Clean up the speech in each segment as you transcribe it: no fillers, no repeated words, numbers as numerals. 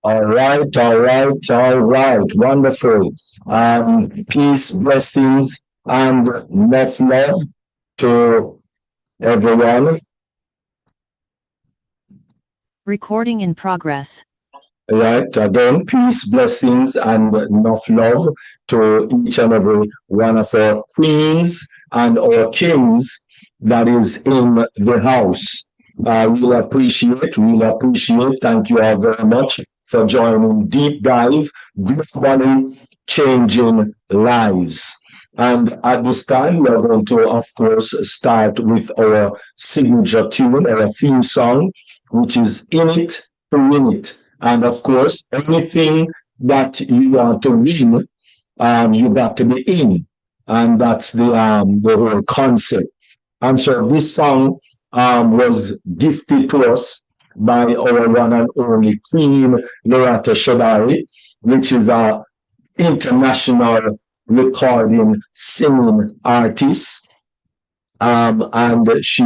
All right. Wonderful. Peace, blessings, and much love to everyone. Recording in progress. Right. Again, peace, blessings, and enough love to each and every one of our queens and our kings that is in the house. Really appreciate. Thank you all very much for joining Deep Dive, Globally Changing Lives. And at this time, we are going to, of course, start with our signature tune, our theme song, which is In It to Win It. And of course, anything that you want to win, you got to be in. And that's the whole concept. And so this song was gifted to us by our one and only Queen Loretta Shodari, which is an international recording singing artist. And she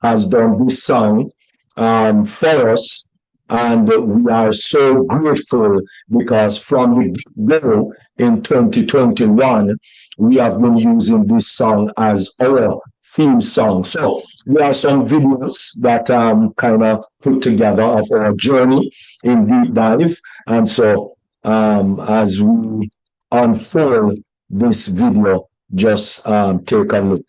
has done this song for us. And we are so grateful because from the beginning in 2021, we have been using this song as our theme song. So there are some videos that kind of put together of our journey in Deep Dive. And so as we unfold this video, just take a look.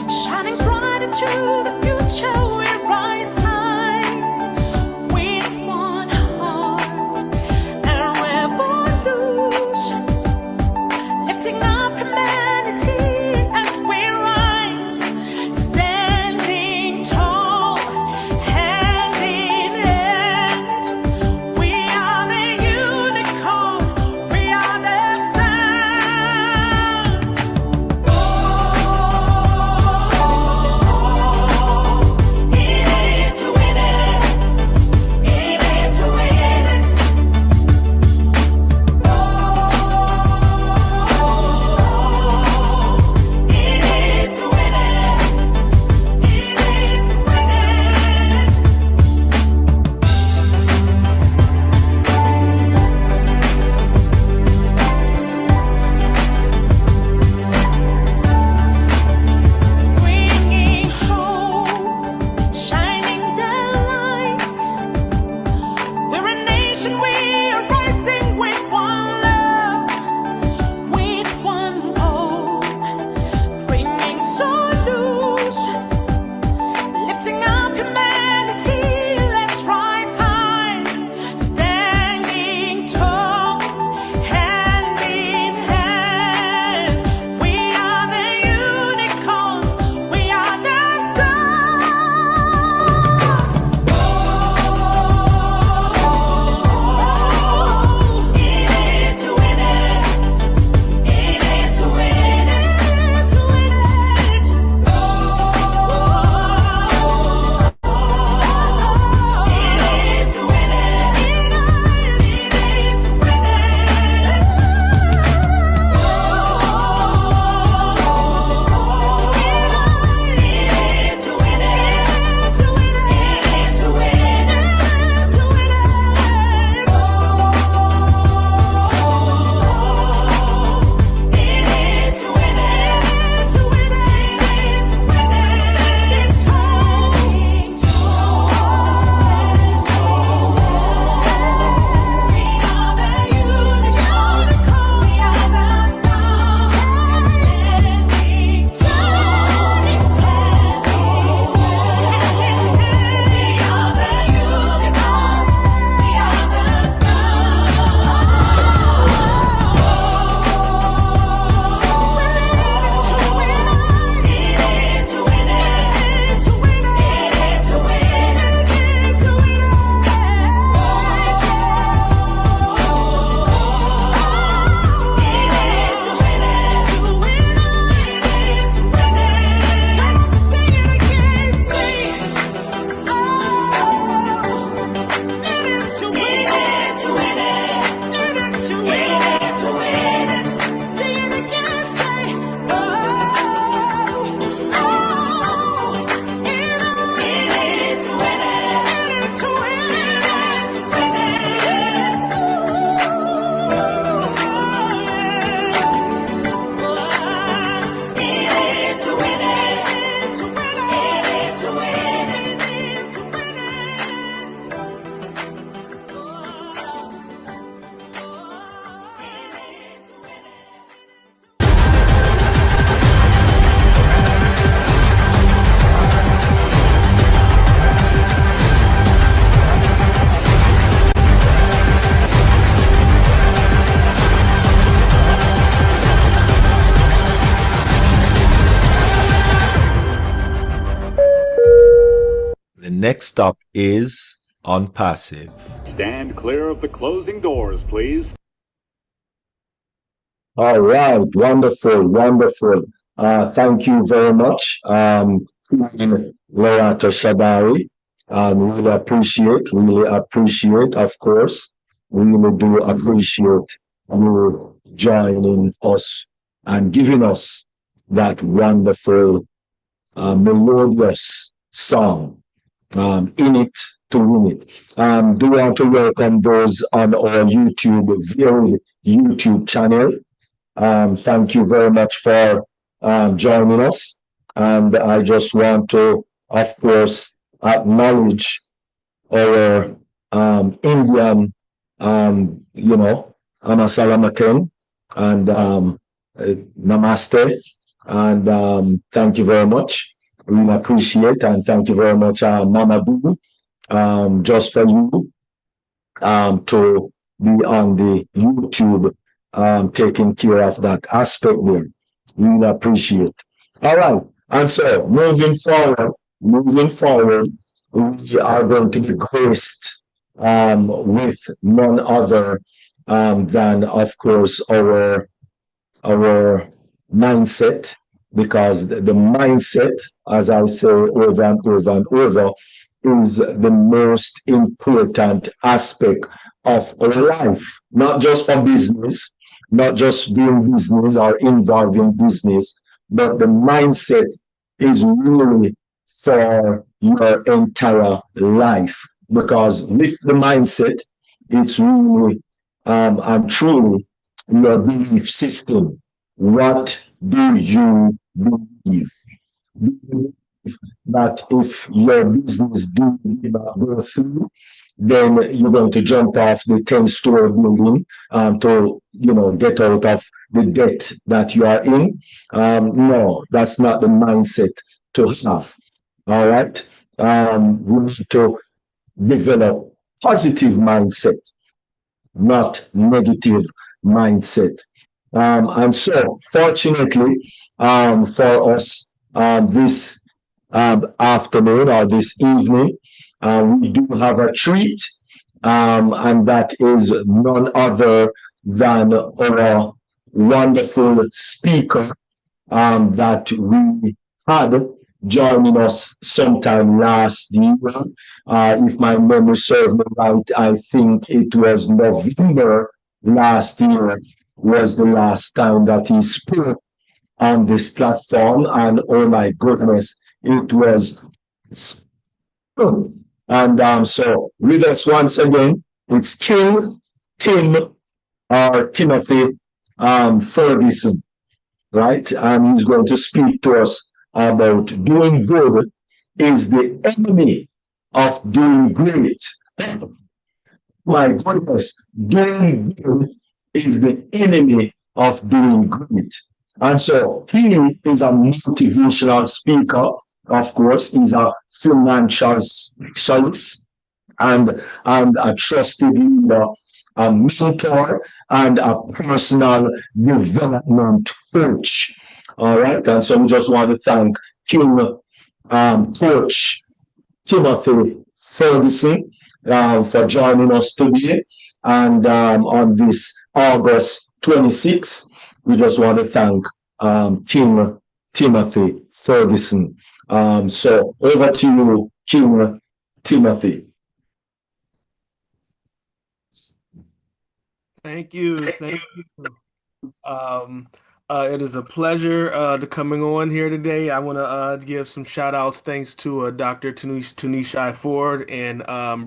Shining bright. next up is on passive. Stand clear of the closing doors, please. All right, wonderful, wonderful. Thank you very much, Queen Loretta Shadari. Really appreciate, of course. We really do appreciate you joining us and giving us that wonderful, melodious song, in it to win it. Do want to welcome those on our very YouTube channel. Thank you very much for joining us. And I just want to, of course, acknowledge our Indian, Amasalamaken and Namaste. And thank you very much. Really appreciate and thank you very much, Mama Boo, just for you to be on the YouTube, taking care of that aspect there. Really appreciate. All right. And so moving forward, we are going to be graced with none other than, of course, our mindset, because the mindset, as I say over and over and over, is the most important aspect of our life, not just for business, not just doing business or involving business, but the mindset is really for your entire life. Because with the mindset, it's really and truly your belief system. What do you believe? Do you believe that if your business do not go through, then you're going to jump off the 10-story building to get out of the debt that you are in? No, that's not the mindset to have. All right. We need to develop positive mindset, not negative mindset. And so, fortunately, for us, this afternoon or this evening, we do have a treat, and that is none other than our wonderful speaker that we had joining us sometime last year. If my memory serves me right, I think it was November last year was the last time that he spoke on this platform, and oh my goodness, it was good. And so with us once again, it's King Tim or Timothy Ferguson, right? And he's going to speak to us about doing good is the enemy of doing great. My goodness, doing good is the enemy of doing great. And so he is a motivational speaker. Of course, he's a financial specialist and a trusted leader, a mentor, and a personal development coach. All right. And so we just want to thank King Coach Timothy Ferguson for joining us today. And on this August 26th, we just want to thank King Timothy Ferguson. So over to you, King Timothy. Thank you. Thank you. It is a pleasure to coming on here today. I want to give some shout outs thanks to Dr. Tunishai Ford and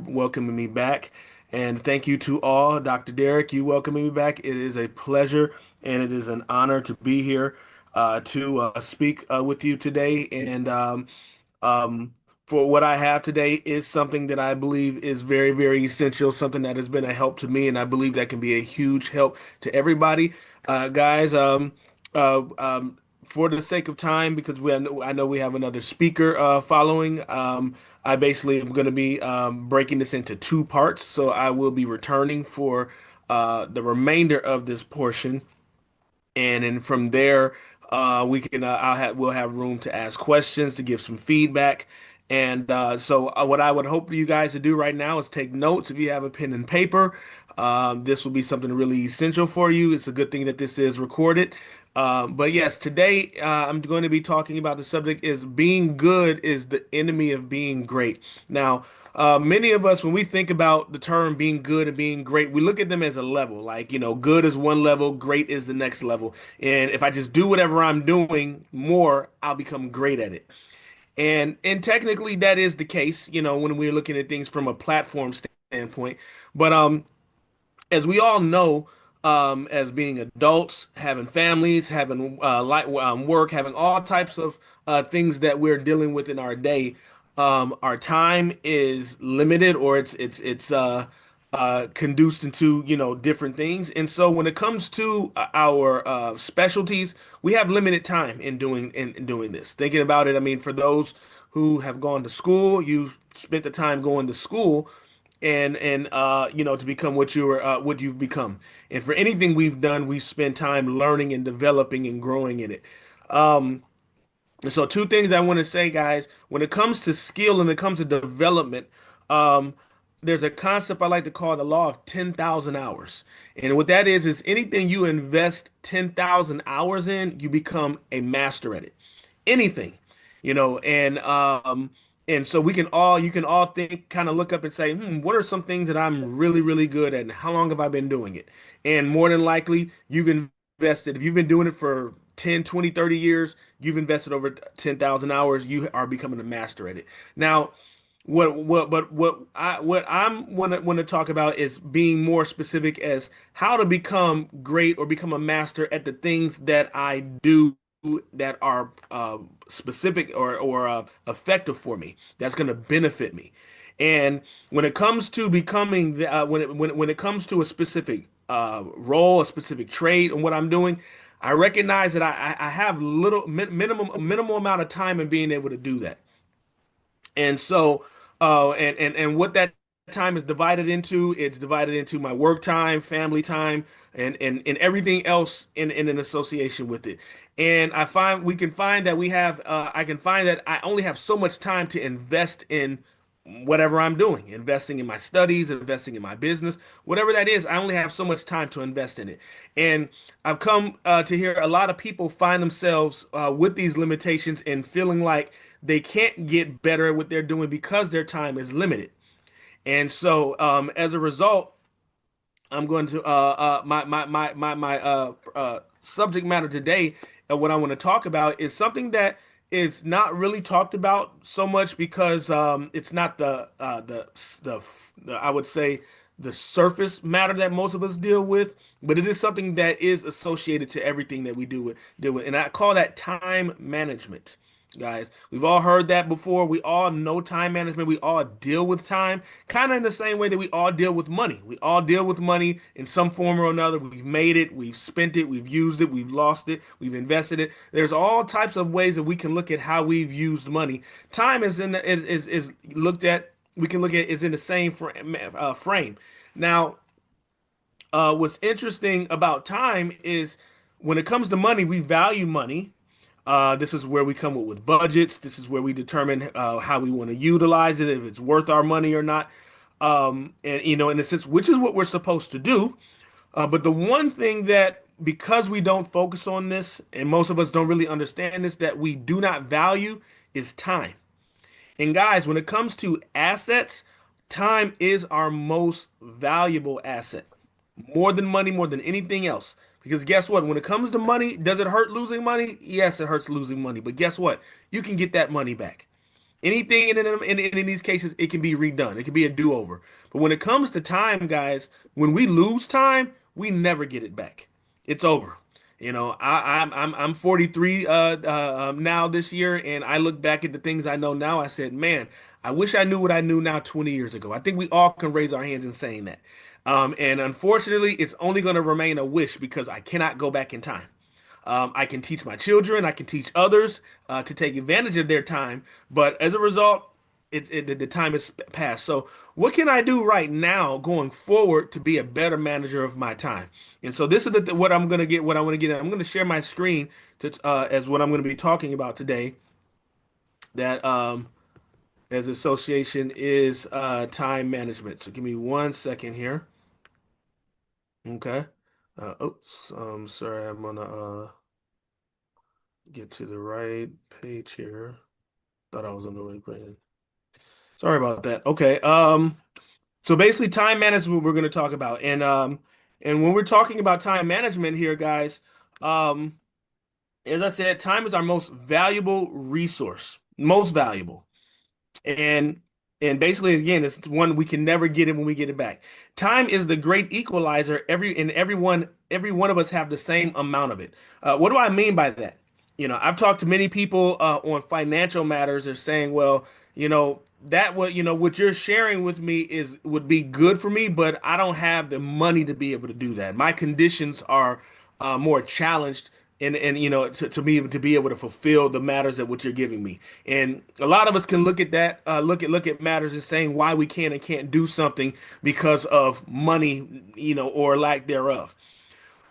welcoming me back. And thank you to all. Dr. Derek, you welcoming me back. It is a pleasure and it is an honor to be here to speak with you today. And for what I have today is something that I believe is very, very essential, something that has been a help to me, and I believe that can be a huge help to everybody. Guys, for the sake of time, because I know we have another speaker following, I basically am going to be breaking this into two parts. So I will be returning for the remainder of this portion, and then from there, we'll have room to ask questions, to give some feedback, And what I would hope for you guys to do right now is take notes if you have a pen and paper. This will be something really essential for you. It's a good thing that this is recorded. But yes, today I'm going to be talking about the subject is being good is the enemy of being great. Now, many of us, when we think about the term being good and being great, we look at them as a level. Like, good is one level, great is the next level. And if I just do whatever I'm doing more, I'll become great at it. And technically that is the case, when we're looking at things from a platform standpoint. But as we all know, as being adults, having families, having work, having all types of things that we're dealing with in our day, our time is limited, or it's conduced into different things. And so when it comes to our specialties, we have limited time in doing this. Thinking about it, I mean, for those who have gone to school, you've spent the time going to school and to become what you've become. And for anything we've done, we've spent time learning and developing and growing in it. And so two things I want to say, guys, when it comes to skill and it comes to development, um, there's a concept I like to call the law of 10,000 hours. And what that is anything you invest 10,000 hours in, you become a master at it. Anything, you know, and so you can all think, kind of look up and say, what are some things that I'm really, really good at, and how long have I been doing it? And more than likely, you've invested, if you've been doing it for 10, 20, 30 years, you've invested over 10,000 hours, you are becoming a master at it. Now, what I'm want to talk about is being more specific as how to become great or become a master at the things that I do that are specific or effective for me. That's going to benefit me. And when it comes to becoming when it comes to a specific role, a specific trade, and what I'm doing, I recognize that I have minimal amount of time in being able to do that. And so, and what that time is divided into, it's divided into my work time, family time, and everything else in an association with it. And we can find that I can find that I only have so much time to invest in whatever I'm doing, investing in my studies, investing in my business, whatever that is. I only have so much time to invest in it. And I've come to hear a lot of people find themselves with these limitations and feeling like they can't get better at what they're doing because their time is limited. And so, as a result, I'm going to my subject matter today. What I want to talk about is something that is not really talked about so much because it's not the I would say the surface matter that most of us deal with, but it is something that is associated to everything that we do with, and I call that time management. Guys, we've all heard that before. We all know time management. We all deal with time kind of in the same way that we all deal with money. We all deal with money in some form or another. We've made it, we've spent it, we've used it, we've lost it, we've invested it. There's all types of ways that we can look at how we've used money. Time is looked at. We can look at is in the same frame. Now, what's interesting about time is when it comes to money, we value money. This is where we come up with budgets. This is where we determine how we want to utilize it, if it's worth our money or not. And in a sense, which is what we're supposed to do. But the one thing that, because we don't focus on this, and most of us don't really understand this, that we do not value is time. And guys, when it comes to assets, time is our most valuable asset. More than money, more than anything else. Because guess what? When it comes to money, does it hurt losing money? Yes, it hurts losing money. But guess what? You can get that money back. Anything in these cases, it can be redone. It can be a do-over. But when it comes to time, guys, when we lose time, we never get it back. It's over. I'm 43 now this year, and I look back at the things I know now. I said, man, I wish I knew what I knew now 20 years ago. I think we all can raise our hands in saying that. And unfortunately, it's only going to remain a wish because I cannot go back in time. I can teach my children, I can teach others to take advantage of their time, but as a result, the time has passed. So, what can I do right now going forward to be a better manager of my time? And so, this is what I'm going to get. What I want to get at. I'm going to share my screen as what I'm going to be talking about today. That as association is time management. So give me 1 second here. Okay. Oops. Sorry, I'm gonna get to the right page here. Thought I was on the right page. Sorry about that. Okay. So basically time management we're gonna talk about. And when we're talking about time management here, guys, um, as I said, time is our most valuable resource. Most valuable. And basically again, it's one we can never get it when we get it back. Time is the great equalizer. Every one of us have the same amount of it. What do I mean by that? I've talked to many people on financial matters. They're saying, well, that what you're sharing with me would be good for me, but I don't have the money to be able to do that. My conditions are more challenged and to be able to fulfill the matters that what you're giving me. And a lot of us can look at that, look at matters and saying why we can and can't do something because of money, or lack thereof.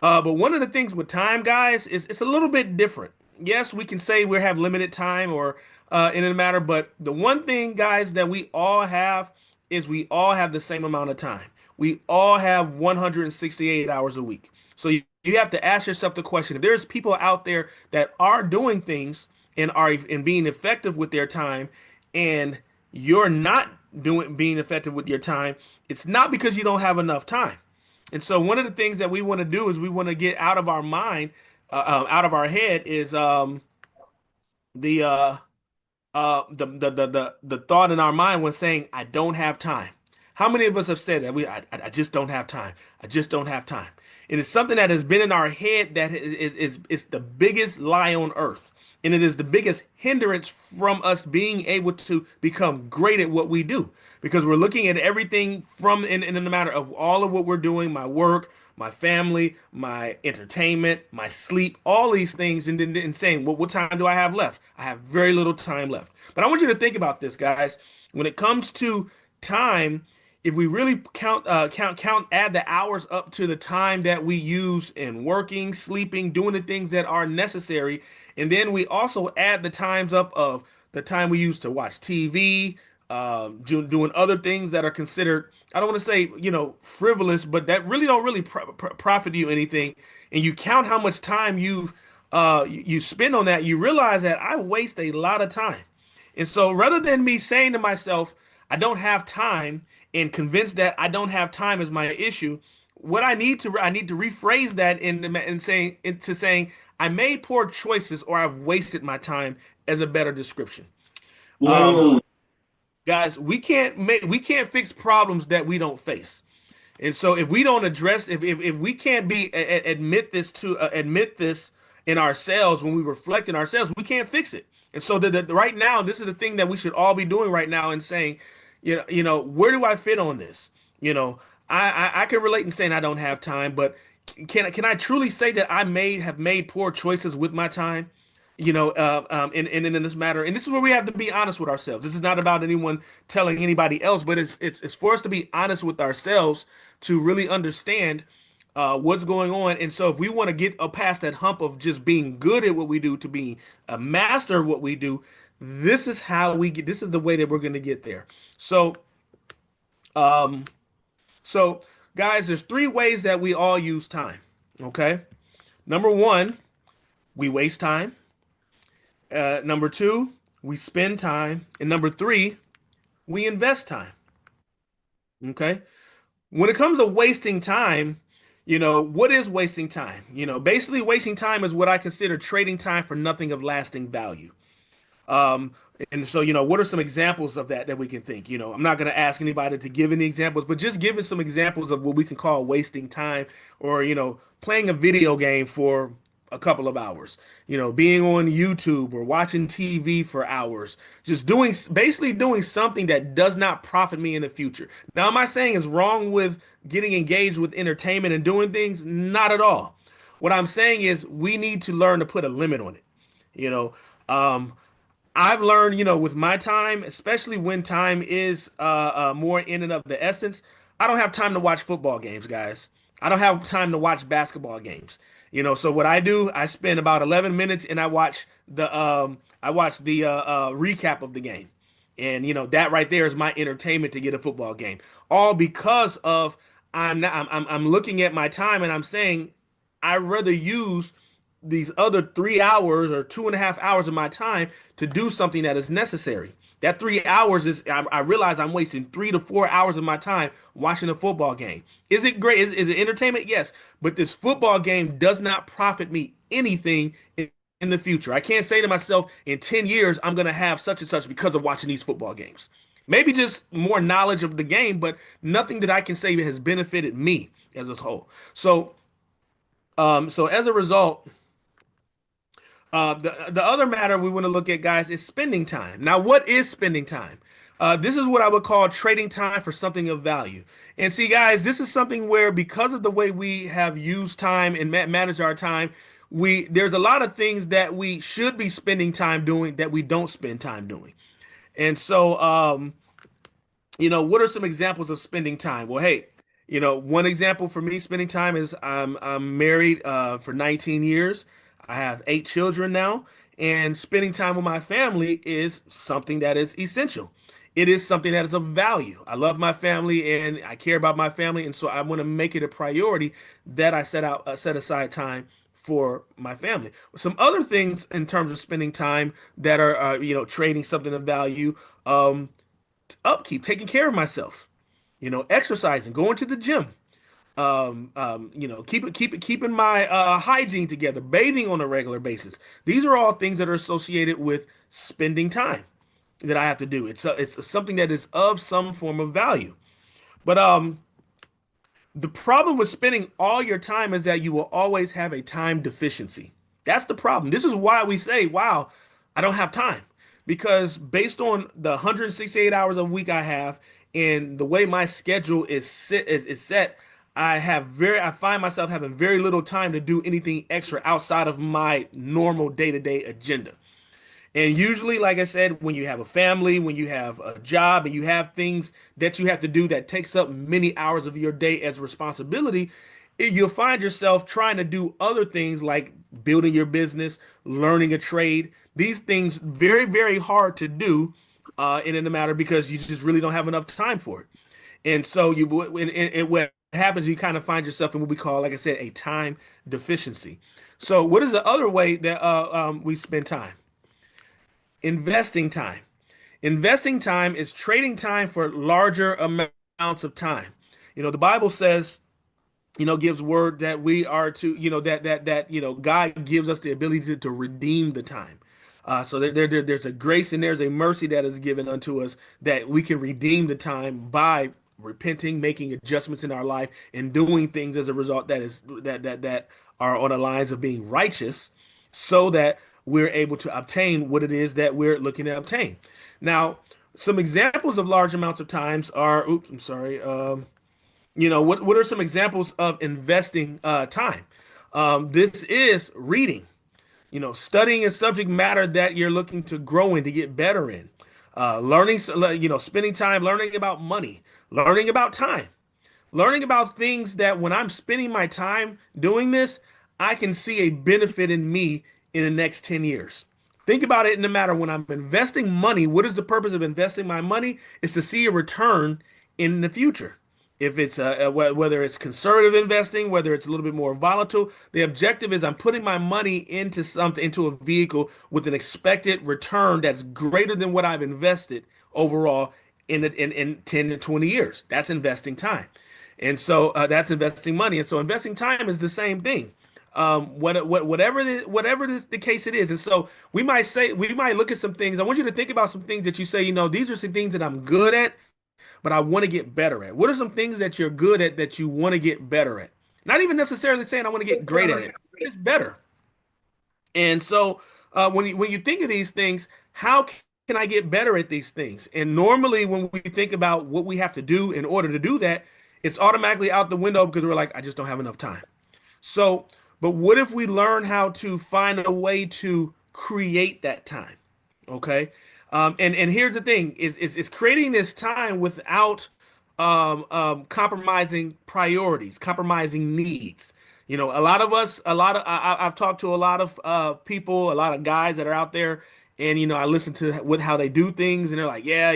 But one of the things with time, guys, is it's a little bit different. Yes, we can say we have limited time or in a matter, but the one thing, guys, that we all have is we all have the same amount of time. We all have 168 hours a week. So you have to ask yourself the question: if there's people out there that are doing things and being effective with their time, and you're not doing being effective with your time, it's not because you don't have enough time. And so one of the things that we want to do is we want to get out of our mind, out of our head is the the thought in our mind when saying I don't have time. How many of us have said that I just don't have time. I just don't have time. It is something that has been in our head that is the biggest lie on earth. And it is the biggest hindrance from us being able to become great at what we do. Because we're looking at everything from in the matter of all of what we're doing, my work, my family, my entertainment, my sleep, all these things, and saying, well, what time do I have left? I have very little time left. But I want you to think about this, guys. When it comes to time, if we really add the hours up to the time that we use in working, sleeping, doing the things that are necessary, and then we also add the times up of the time we use to watch TV, doing other things that are considered, I don't want to say, frivolous, but that really don't really profit you anything. And you count how much time you spend on that, you realize that I waste a lot of time. And so rather than me saying to myself, I don't have time and convinced that I don't have time is my issue, what I need to rephrase that into saying I made poor choices or I've wasted my time as a better description. Um, Guys, we can't fix problems that we don't face. And so if we don't address if we can't admit this in ourselves when we reflect in ourselves, we can't fix it. And so right now, this is the thing that we should all be doing right now and saying, where do I fit on this? I can relate in saying I don't have time, but can I truly say that I may have made poor choices with my time? In this matter, and this is where we have to be honest with ourselves. This is not about anyone telling anybody else, but it's for us to be honest with ourselves to really understand what's going on. And so, if we want to get past that hump of just being good at what we do to being a master of what we do, this is how we get. This is the way that we're going to get there. So, um, so guys, there's three ways that we all use time. Okay, number one, we waste time. Number two, we spend time. And number three, we invest time. Okay. When it comes to wasting time, what is wasting time? Basically, wasting time is what I consider trading time for nothing of lasting value. Um, and so, what are some examples of that we can think? I'm not going to ask anybody to give any examples, but just give us some examples of what we can call wasting time or, playing a video game for a couple of hours, being on YouTube or watching TV for hours, just basically doing something that does not profit me in the future. Now, am I saying it's wrong with getting engaged with entertainment and doing things? Not at all. What I'm saying is we need to learn to put a limit on it. You know, um, I've learned, with my time, especially when time is more in and of the essence, I don't have time to watch football games, guys. I don't have time to watch basketball games. So what I do, I spend about 11 minutes and I watch the recap of the game. And that right there is my entertainment to get a football game. All because of I'm looking at my time and I'm saying I'd rather use these other 3 hours or 2.5 hours of my time to do something that is necessary. That 3 hours is, I realize I'm wasting 3 to 4 hours of my time watching a football game. Is it great? Is it entertainment? Yes. But this football game does not profit me anything in the future. I can't say to myself, in 10 years, I'm going to have such and such because of watching these football games. Maybe just more knowledge of the game, but nothing that I can say has benefited me as a whole. So as a result, the other matter we want to look at, guys, is spending time. Now, what is spending time? This is what I would call trading time for something of value. And see, guys, this is something where, because of the way we have used time and managed our time, there's a lot of things that we should be spending time doing that we don't spend time doing. And so, what are some examples of spending time? Well, hey, one example for me spending time is I'm married for 19 years. I have 8 children now, and spending time with my family is something that is essential. It is something that is of value. I love my family and I care about my family, and so I want to make it a priority that I set aside time for my family. Some other things in terms of spending time that are trading something of value, upkeep, taking care of myself, exercising, going to the gym, keeping my hygiene together, bathing on a regular basis. These are all things that are associated with spending time that I have to do. It's something that is of some form of value. But the problem with spending all your time is that you will always have a time deficiency. That's the problem. This is why we say, wow, I don't have time. Because based on the 168 hours a week I have and the way my schedule is set, I find myself having very little time to do anything extra outside of my normal day-to-day agenda. And usually, like I said, when you have a family, when you have a job, and you have things that you have to do that takes up many hours of your day as responsibility, you'll find yourself trying to do other things like building your business, learning a trade. These things very, very hard to do in the matter because you just really don't have enough time for it. And so what happens, you kind of find yourself in what we call, like I said, a time deficiency. So what is the other way that we spend time? Investing time. Investing time is trading time for larger amounts of time. The Bible says, gives word that we are to, God gives us the ability to redeem the time. So there's a grace and there's a mercy that is given unto us that we can redeem the time by repenting, making adjustments in our life, and doing things as a result that are on the lines of being righteous, so that we're able to obtain what it is that we're looking to obtain. Now, some examples of large amounts of times are, oops, I'm sorry. What are some examples of investing time? This is reading, studying a subject matter that you're looking to grow in, to get better in. Learning, spending time learning about money, learning about time, learning about things that when I'm spending my time doing this, I can see a benefit in me in the next 10 years. Think about it in the matter when I'm investing money. What is the purpose of investing my money? It's to see a return in the future. If it's whether it's conservative investing, whether it's a little bit more volatile, the objective is I'm putting my money into something, into a vehicle with an expected return that's greater than what I've invested overall in 10 to 20 years. That's investing time. And so that's investing money. And so investing time is the same thing. Whatever the case it is. And so we might look at some things. I want you to think about some things that you say, these are some things that I'm good at, but I want to get better at. What are some things that you're good at that you want to get better at? Not even necessarily saying I want to get great at it. It's better. And so when you think of these things, how can I get better at these things? And normally when we think about what we have to do in order to do that, it's automatically out the window because we're like, I just don't have enough time. So, but what if we learn how to find a way to create that time? Okay. And here's the thing is creating this time without compromising priorities, compromising needs. A lot of us, I've talked to a lot of people, a lot of guys that are out there, and I listen to how they do things, and they're like, yeah,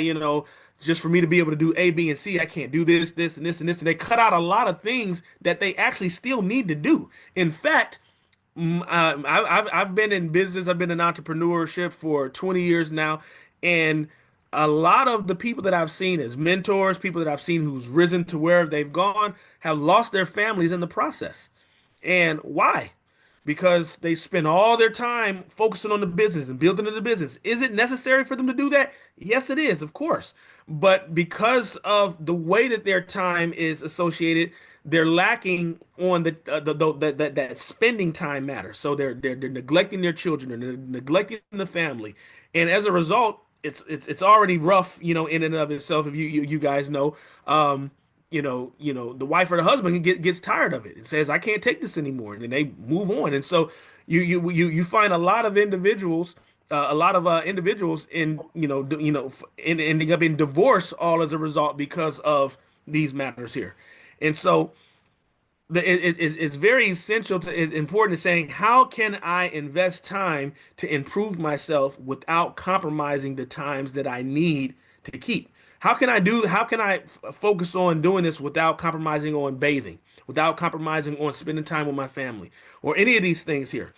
just for me to be able to do A, B, and C, I can't do this, this, and this, and this, and they cut out a lot of things that they actually still need to do. In fact, I've been in business. I've been in entrepreneurship for 20 years now, and a lot of the people that I've seen as mentors, people that I've seen who's risen to where they've gone, have lost their families in the process. And why? Because they spend all their time focusing on the business and building the business. Is it necessary for them to do that? Yes, it is, of course. But because of the way that their time is associated, they're lacking on that spending time matters. So they're neglecting their children, they're neglecting the family, and as a result, it's already rough, in and of itself. If you guys know, the wife or the husband gets tired of it and says, I can't take this anymore, and then they move on. And so you find a lot of individuals, in ending up in divorce, all as a result because of these matters here. And so it's very essential important to saying, how can I invest time to improve myself without compromising the times that I need to keep? How can I focus on doing this without compromising on bathing, without compromising on spending time with my family, or any of these things here?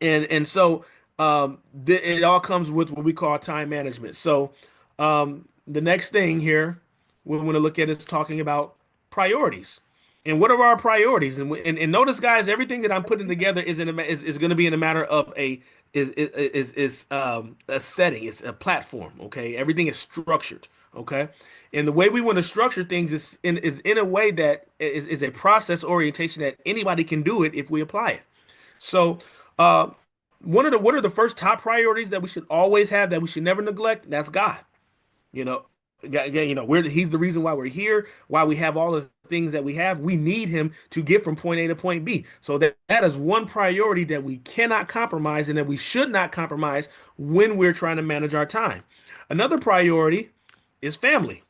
And so it all comes with what we call time management. So the next thing here we want to look at is talking about priorities. And what are our priorities? And notice, guys, everything that I'm putting together is going to be in a matter of a setting. It's a platform. Okay, everything is structured. Okay, and the way we want to structure things is in a way that is a process orientation that anybody can do it if we apply it. So, what are the first top priorities that we should always have, that we should never neglect? That's God. You know, he's the reason why we're here, why we have all the things that we have. We need him to get from point A to point B. So that is one priority that we cannot compromise, and that we should not compromise when we're trying to manage our time. Another priority is family.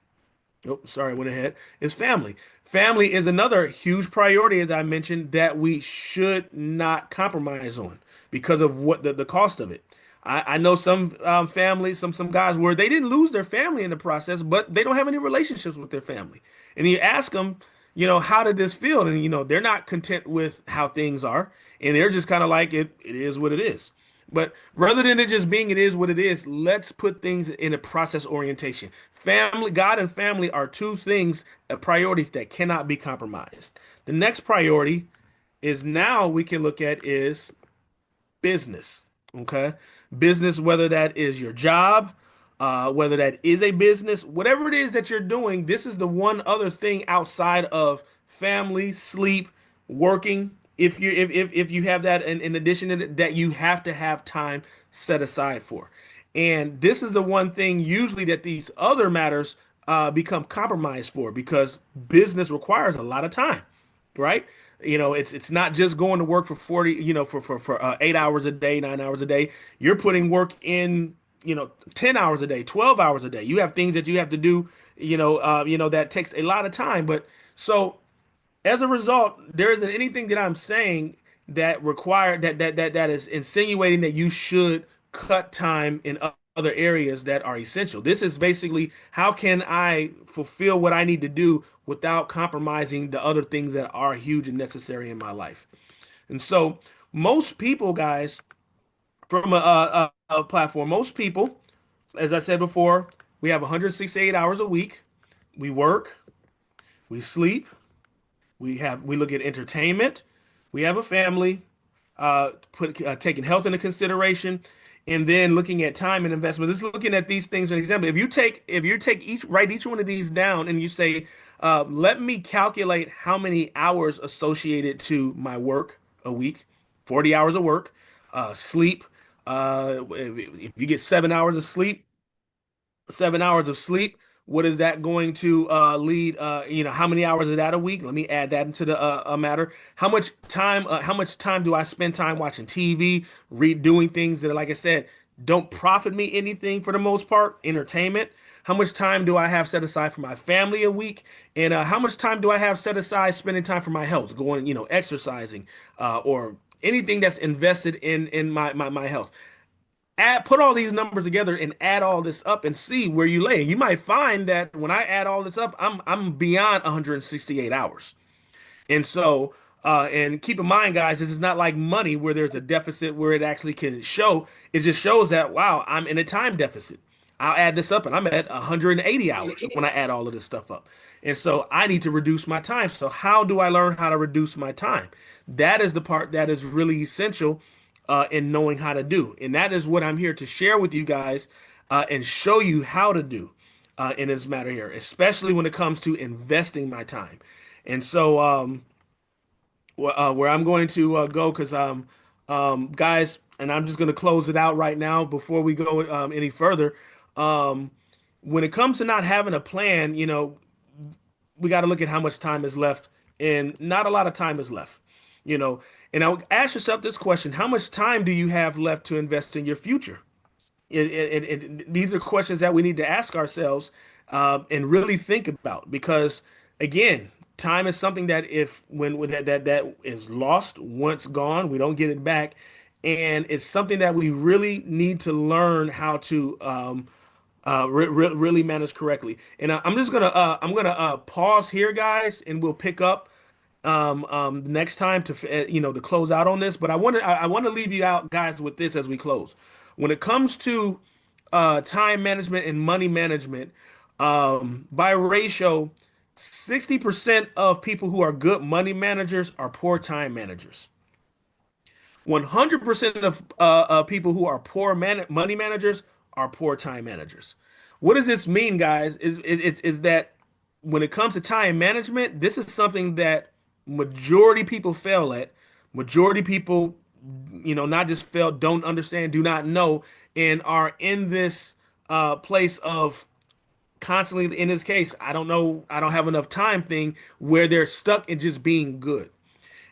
Oh, sorry, I went ahead. Is family. Family is another huge priority, as I mentioned, that we should not compromise on because of what the cost of it. I know some families, some guys where they didn't lose their family in the process, but they don't have any relationships with their family. And you ask them, how did this feel? And they're not content with how things are, and they're just kind of like, it is what it is. But rather than it just being it is what it is, let's put things in a process orientation. Family, God and family are two things, priorities that cannot be compromised. The next priority is, now we can look at, is business. Okay. Business, whether that is your job, whether that is a business, whatever it is that you're doing, this is the one other thing outside of family, sleep, working. If you have that in addition to that, you have to have time set aside for. And this is the one thing usually that these other matters become compromised for, because business requires a lot of time, right? It's not just going to work for 40, for 8 hours a day, 9 hours a day. You're putting work in, 10 hours a day, 12 hours a day. You have things that you have to do, that takes a lot of time. But so as a result, there isn't anything that I'm saying that that is insinuating that you should cut time in other areas that are essential. This is basically, how can I fulfill what I need to do without compromising the other things that are huge and necessary in my life. And so most people, guys, from a platform, most people, as I said before, we have 168 hours a week. We work, we sleep, we look at entertainment, we have a family, taking health into consideration, and then looking at time and investment. Just looking at these things, for example, if you take write each one of these down, and you say, let me calculate how many hours associated to my work a week, 40 hours of work, sleep. If you get 7 hours of sleep, 7 hours of sleep, what is that going to lead? How many hours is that a week? Let me add that into the matter. How much time do I spend time watching TV, doing things that, like I said, don't profit me anything for the most part, entertainment? How much time do I have set aside for my family a week? And how much time do I have set aside spending time for my health, going, exercising, or anything that's invested in my health? put all these numbers together and add all this up and see where you lay. You might find that when I add all this up, I'm beyond 168 hours. And so, and keep in mind, guys, this is not like money where there's a deficit where it actually can show. It just shows that, wow, I'm in a time deficit. I'll add this up and I'm at 180 hours when I add all of this stuff up. And so I need to reduce my time. So, how do I learn how to reduce my time? That is the part that is really essential in knowing how to do. And that is what I'm here to share with you guys and show you how to do in this matter here, especially when it comes to investing my time. And so, where I'm going to go, because guys, and I'm just going to close it out right now before we go any further. Um, when it comes to not having a plan, we got to look at how much time is left, and not a lot of time is left. You know, and I'll ask yourself this question: how much time do you have left to invest in your future? These are questions that we need to ask ourselves and really think about because, again, time is something that if when that is lost, once gone, we don't get it back, and it's something that we really need to learn how to really manage correctly. And I'm gonna pause here, guys, and we'll pick up next time to close out on this. But I want to leave you out, guys, with this as we close. When it comes to time management and money management, by ratio, 60% of people who are good money managers are poor time managers. 100% of people who are money managers are poor time managers. What does this mean, guys? Is that when it comes to time management, this is something that majority people fail at. Majority people, not just fail, don't understand, do not know, and are in this place of constantly, in this case, I don't know, I don't have enough time thing where they're stuck in just being good.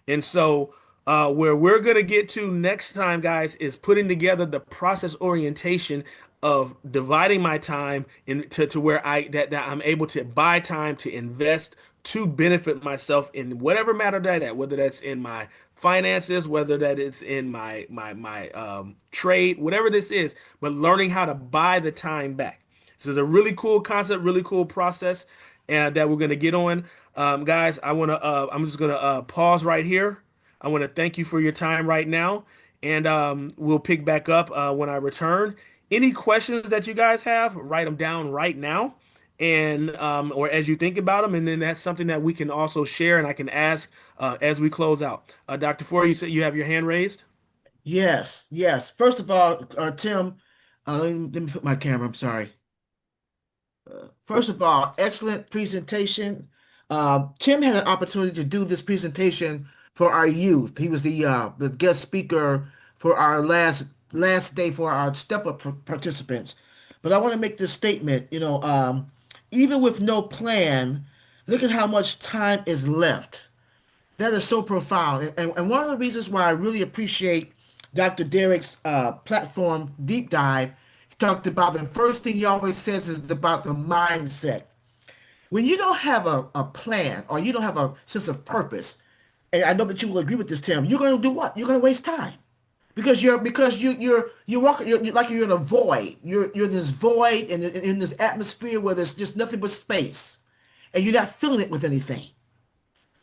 And so, where we're going to get to next time, guys, is putting together the process orientation of dividing my time to where that I'm able to buy time to invest to benefit myself in whatever matter whether that's in my finances, whether that it's in my trade, whatever this is, but learning how to buy the time back. This is a really cool concept, really cool process, and that we're gonna get on. Guys, I'm just gonna pause right here. I want to thank you for your time right now, and we'll pick back up when I return. Any questions that you guys have, write them down right now, and or as you think about them, and then that's something that we can also share, and I can ask as we close out. Dr. Ford, you said you have your hand raised. Yes, yes. First of all, Tim, let me put my camera. I'm sorry. First of all, excellent presentation. Tim had an opportunity to do this presentation for our youth. He was the guest speaker for our last day for our step up participants. But I want to make this statement. Even with no plan, look at how much time is left. That is so profound. And one of the reasons why I really appreciate Dr. Derek's platform deep dive, he talked about the first thing he always says is about the mindset. When you don't have a plan or you don't have a sense of purpose, and I know that you will agree with this, Tim, you're going to do what? You're going to waste time because you're walking you're like you're in a void. You're in this void and in this atmosphere where there's just nothing but space, and you're not filling it with anything.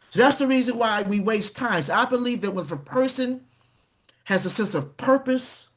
So that's the reason why we waste time. So I believe that when a person has a sense of purpose,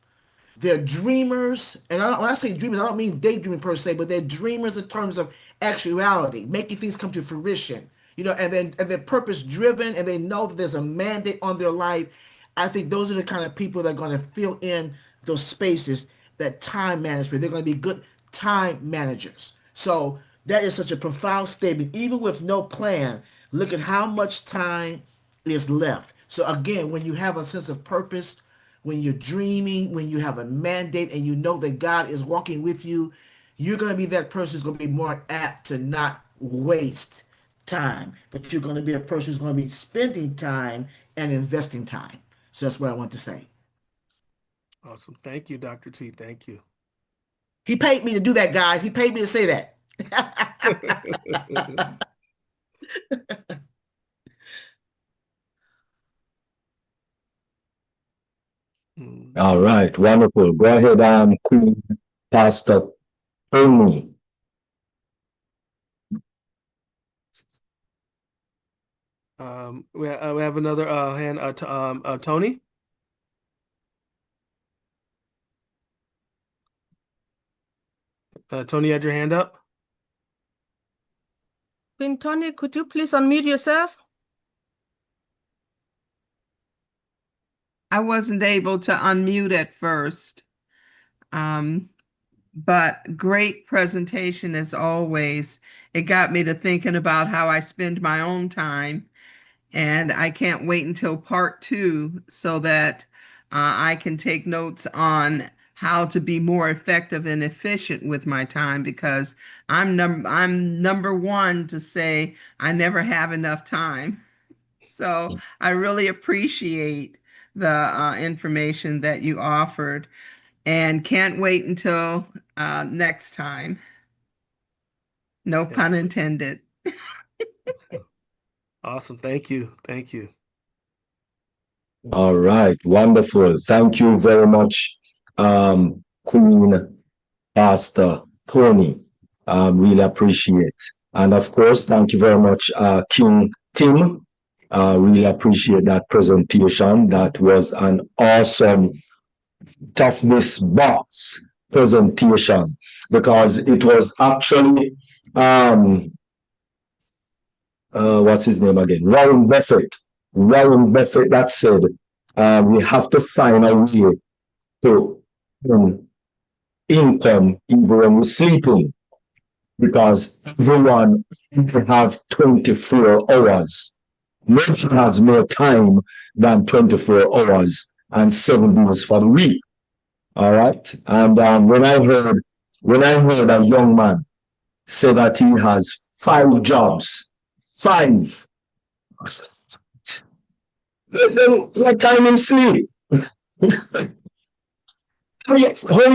they're dreamers. And when I say dreamers, I don't mean daydreaming per se, but they're dreamers in terms of actuality, making things come to fruition. And they're purpose driven and they know that there's a mandate on their life. I think those are the kind of people that are going to fill in those spaces, that time management. They're going to be good time managers. So that is such a profound statement. Even with no plan, look at how much time is left. So again, when you have a sense of purpose, when you're dreaming, when you have a mandate and you know that God is walking with you, you're going to be that person who's going to be more apt to not waste time, but you're going to be a person who's going to be spending time and investing time. So that's what I want to say. Awesome. Thank you, Dr. T. Thank you. He paid me to do that, guys. He paid me to say that. All right, wonderful. Go ahead, Queen Pastor Tony. We have another hand, Tony. Tony, had your hand up. Queen Tony, could you please unmute yourself? I wasn't able to unmute at first. But great presentation as always. It got me to thinking about how I spend my own time. And I can't wait until part 2 so that I can take notes on how to be more effective and efficient with my time, because I'm number one to say I never have enough time. So I really appreciate the information that you offered, and can't wait until next time. No pun intended. Awesome. Thank you. Thank you. All right, wonderful. Thank you very much, Queen Pastor Tony. Really appreciate. And of course, thank you very much, King Tim. Really appreciate that presentation. That was an awesome toughness box presentation, because it was actually what's his name again? Warren Buffett that said, we have to find a way to income even when we're sleeping, because everyone have 24 hours. Nobody has more time than 24 hours and 7 days for the week. All right. And when I heard a young man say that he has 5 jobs, 5. Then what time in sleep? How are you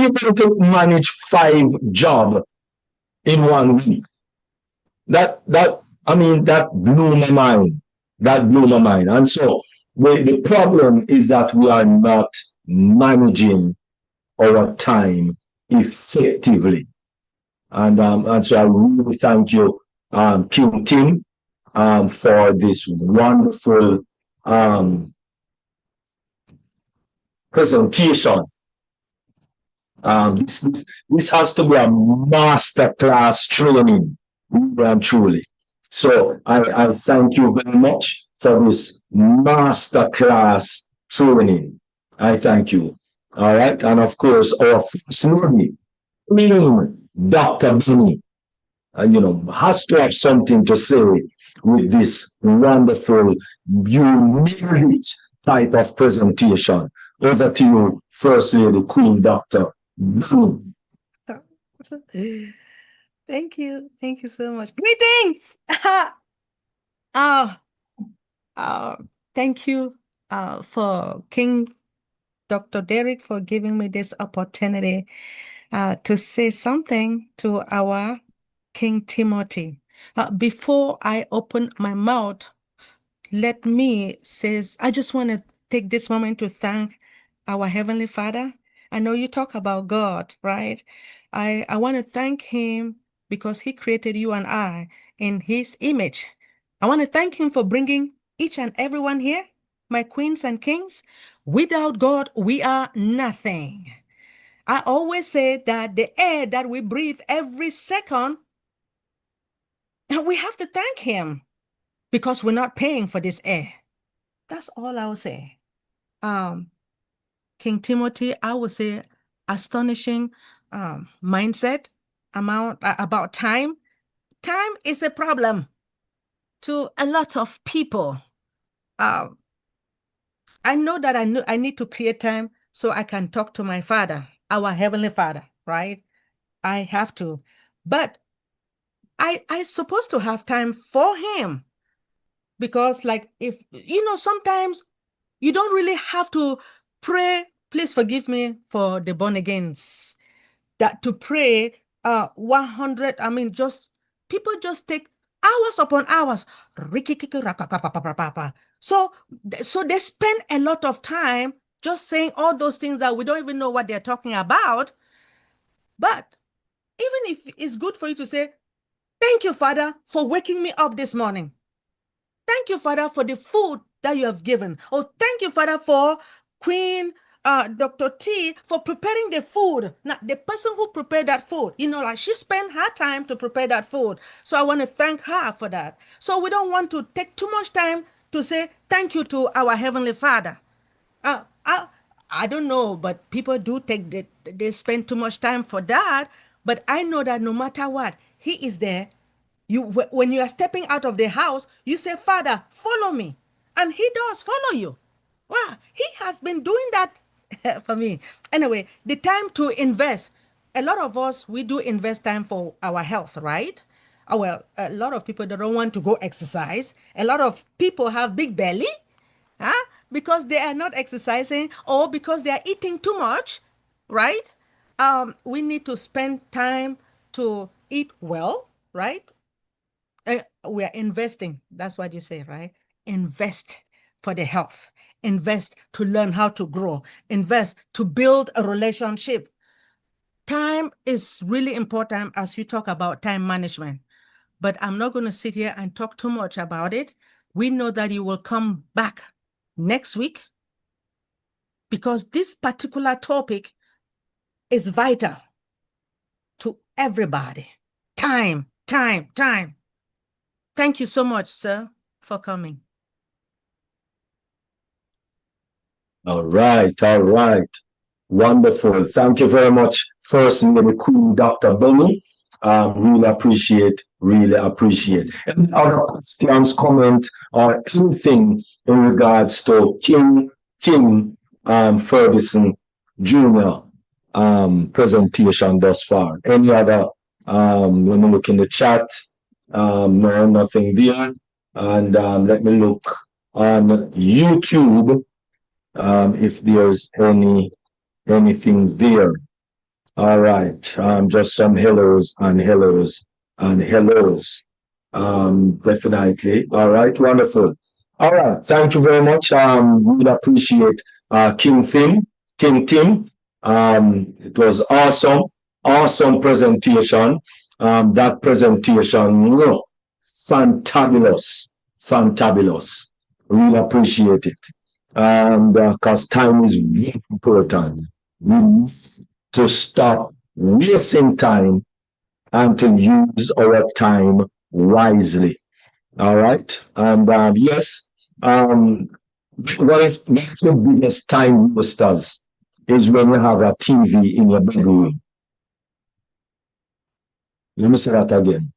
going to manage 5 jobs in 1 week? That blew my mind. That blew my mind. And so the problem is that we are not managing our time effectively. And so I really thank you, King Tim, for this wonderful presentation. This has to be a masterclass training, really and truly. So I thank you very much for this masterclass training. I thank you. All right. And of course, our first lady, DrBenny, has to have something to say with this wonderful, unique type of presentation. Over to you, First Lady, Queen Dr. Thank you. Thank you so much. Greetings. Thank you for King Dr. Derek for giving me this opportunity to say something to our King Timothy. Before I open my mouth, let me say, I just want to take this moment to thank our Heavenly Father. I know you talk about God, right? I want to thank him because he created you and I in his image. I want to thank him for bringing each and everyone here, my queens and kings. Without God, we are nothing. I always say that the air that we breathe every second, we have to thank him because we're not paying for this air. That's all I will say. King Timothy, I would say astonishing mindset about time. Time is a problem to a lot of people. I know that I need to create time so I can talk to my Father, our Heavenly Father, right? I have to. But I supposed to have time for him, because if sometimes you don't really have to pray. Please forgive me for the born agains, that to pray 100, people just take hours upon hours. So they spend a lot of time just saying all those things that we don't even know what they're talking about. But even if it's good for you to say, thank you, Father, for waking me up this morning. Thank you, Father, for the food that you have given. Oh, thank you, Father, for Queen Dr. T for preparing the food. Now, the person who prepared that food, like she spent her time to prepare that food. So I want to thank her for that. So we don't want to take too much time to say thank you to our Heavenly Father. I don't know, but people do they spend too much time for that. But I know that no matter what, He is there. When you are stepping out of the house, you say, Father, follow me. And He does follow you. Wow, He has been doing that for me. Anyway, the time to invest. A lot of us, we do invest time for our health, right? Well, a lot of people don't want to go exercise. A lot of people have big belly, huh? Because they are not exercising or because they are eating too much, right? We need to spend time to eat well, right? We are investing. That's what you say, right? Invest for the health. Invest to learn how to grow. Invest to build a relationship. Time is really important as you talk about time management. But I'm not going to sit here and talk too much about it. We know that you will come back next week because this particular topic is vital to everybody. Time, time, time. Thank you so much, sir, for coming. All right. Wonderful. Thank you very much, First Lady Queen Dr. Benny. Really appreciate. Any other questions, comment, or anything in regards to King Tim Ferguson Jr. Presentation thus far? Any other? Let me look in the chat. No, nothing there. And let me look on YouTube if there's anything there. All right. Just some hellos and hellos and hellos. Definitely. All right. Wonderful. All right. Thank you very much. We appreciate King Tim. It was awesome. Awesome presentation. That presentation, fantabulous. Really appreciate it. And because time is very important, we need to stop wasting time and to use our time wisely. All right. And yes, what's the biggest time wasters is when you have a TV in your bedroom. Let me say that again.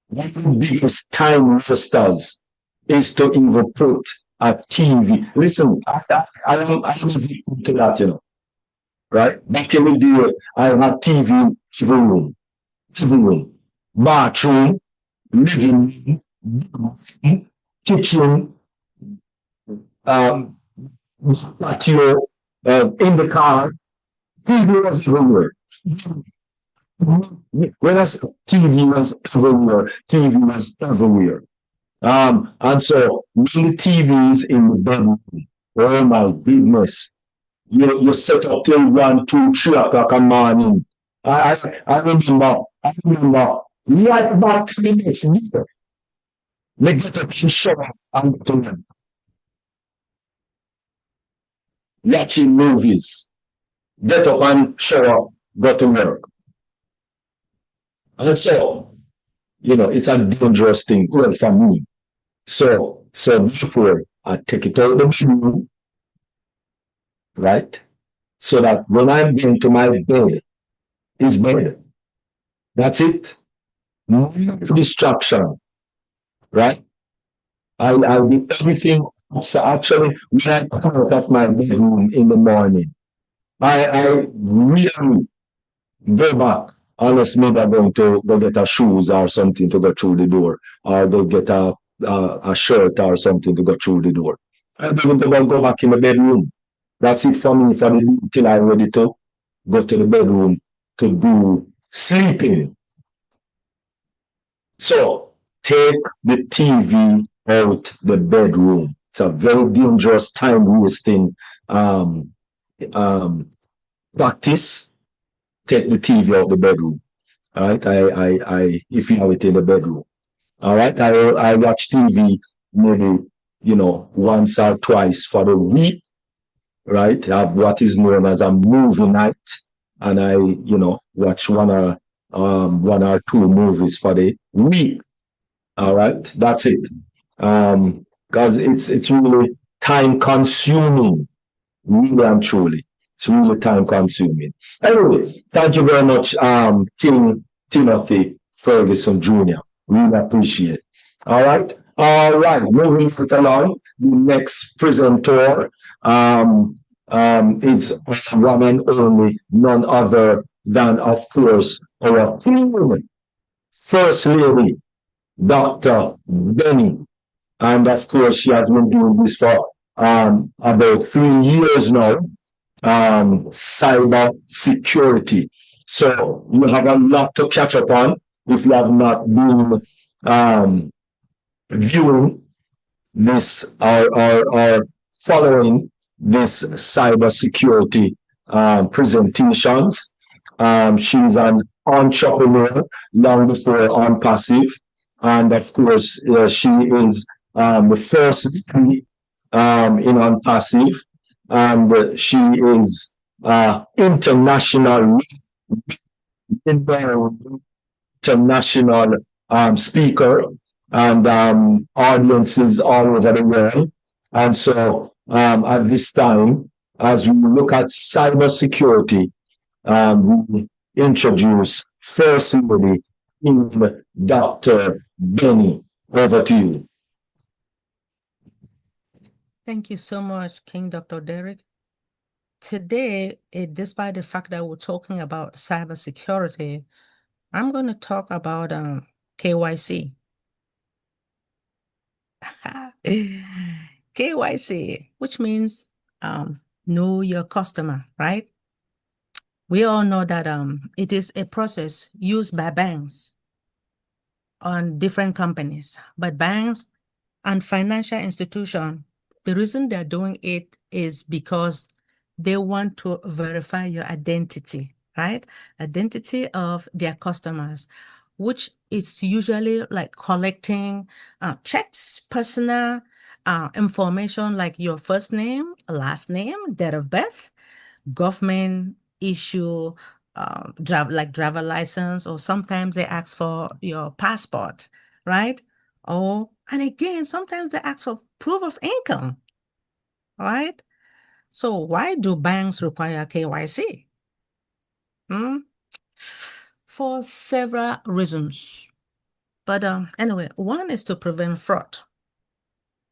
One of the biggest time wasters is to even put a TV. Listen, I am to that, right? Back in the day, I had TV in living room, bathroom, living room, kitchen, patio, in the car. TV was everywhere. When I say TV was everywhere. And so many TVs in the bedroom. Oh my goodness. You set up till 1, 2, 3 o'clock in the morning. I remember right about 3 minutes later. They get up to shower and go to work. Watching movies. Get up and shower, go to work. And so, it's a dangerous thing, well, for me. So therefore, I take it out of the bedroom, right? So that when I'm going to my bed, it's bed. That's it. No distraction, right? I'll do everything. So actually, when I come out of my bedroom in the morning, I really go back. Unless maybe I'm going to go get a shoes or something to go through the door, or go get a shirt or something to go through the door. I'm going to go back in the bedroom. That's it for me for the day till I'm ready to go to the bedroom to do sleeping. So take the TV out the bedroom. It's a very dangerous time wasting practice. Take the TV out the bedroom. All right. If you have it in the bedroom. All right. I watch TV maybe, once or twice for the week. Right. I have what is known as a movie night. And I, watch one or two movies for the week. All right. That's it. Because it's really time consuming, really and truly. It's really time consuming. Anyway, thank you very much, King Timothy Ferguson Jr. Really appreciate it. All right. All right. Moving right along, the next presenter is one and only, none other than, of course, our Queen, First Lady, Dr. Benny. And of course, she has been doing this for about 3 years now. Cyber security. So you have a lot to catch up on if you have not been viewing this or following this cyber security presentations. She's an entrepreneur long before on passive, and of course she is the first lady in on passive, and she is international international speaker and audiences all over the world. And so at this time, as we look at cybersecurity, we introduce First Lady Dr. Benny. Over to you. Thank you so much, King Dr. Derek. Today, despite the fact that we're talking about cybersecurity, I'm going to talk about KYC. KYC, which means know your customer, right? We all know that it is a process used by banks on different companies, but banks and financial institutions, the reason they're doing it is because they want to verify your identity, right? Identity of their customers, which is usually like collecting checks, personal information like your first name, last name, date of birth, government issue, like driver license, or sometimes they ask for your passport, right? And again, sometimes they ask for proof of income, right? So why do banks require KYC? For several reasons. But anyway, one is to prevent fraud,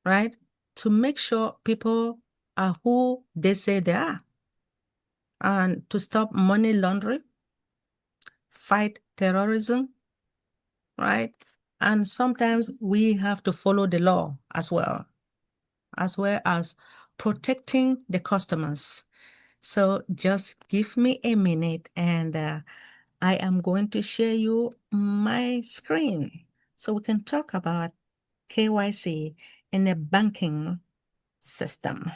right? To make sure people are who they say they are. And to stop money laundering, fight terrorism, right? And sometimes we have to follow the law as well as protecting the customers. So just give me a minute and I am going to share you my screen so we can talk about KYC in the banking system.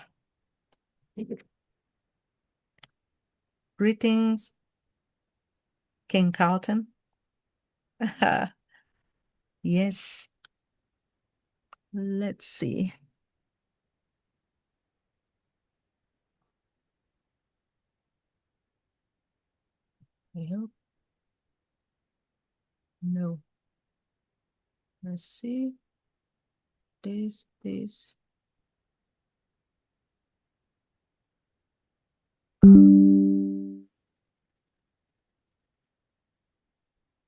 Greetings, King Carlton. Yes. Let's see. I hope. No. Let's see. This.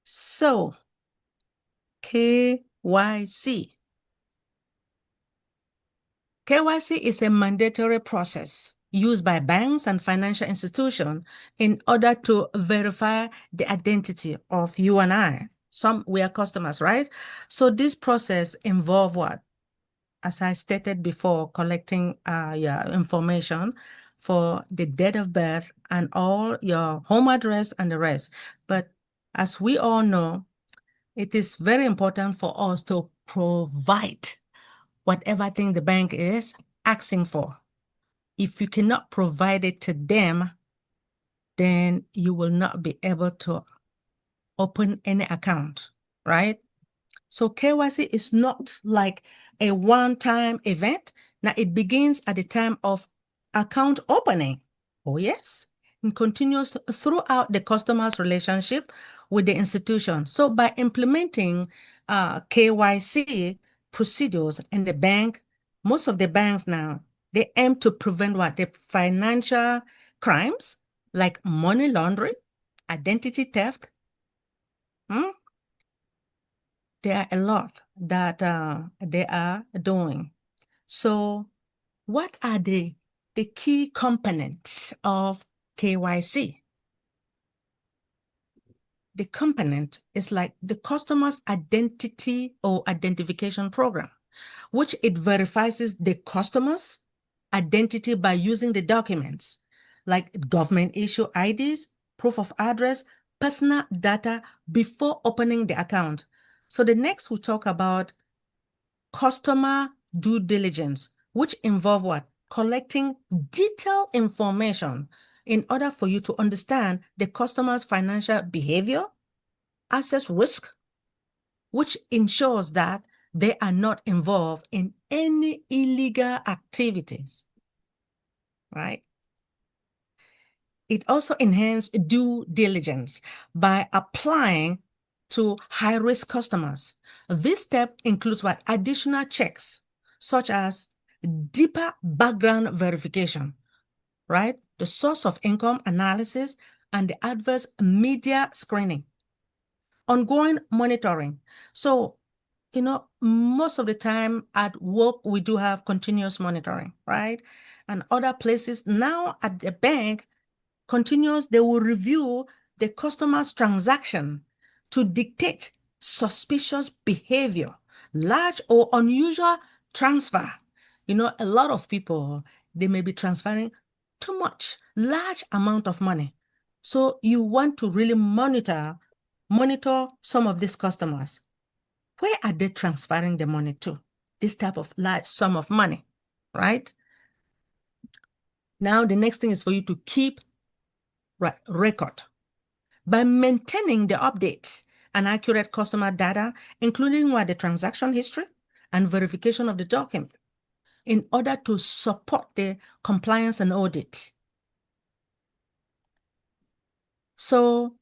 So, KYC. KYC is a mandatory process used by banks and financial institutions in order to verify the identity of you and I. We are customers, right? So this process involves what? As I stated before, collecting your information for the date of birth and all your home address and the rest. But as we all know, it is very important for us to provide whatever thing the bank is asking for. If you cannot provide it to them, then you will not be able to open any account, right? So KYC is not like a one-time event. Now it begins at the time of account opening. Oh yes, and continues throughout the customer's relationship with the institution. So by implementing KYC procedures in the bank, most of the banks now, they aim to prevent what? The financial crimes like money laundering, identity theft. There are a lot that they are doing. So what are the key components of KYC? The component is like the customer's identity or identification program, which it verifies the customer's identity by using the documents like government issue IDs, proof of address, personal data before opening the account. So the next we talk about customer due diligence, which involve what? Collecting detailed information in order for you to understand the customer's financial behavior, assess risk, which ensures that they are not involved in any illegal activities, right? It also enhances due diligence by applying to high-risk customers. This step includes what? Additional checks, such as deeper background verification, right? The source of income analysis and the adverse media screening. Ongoing monitoring. So, most of the time at work, we do have continuous monitoring, right? And other places now at the bank, they will review the customer's transaction to dictate suspicious behavior, large or unusual transfer. A lot of people, they may be transferring too much, large amount of money. So you want to really monitor some of these customers. Where are they transferring the money to? This type of large sum of money, right? Now, the next thing is for you to keep record. By maintaining the updates and accurate customer data, including the transaction history and verification of the document, in order to support the compliance and audit. So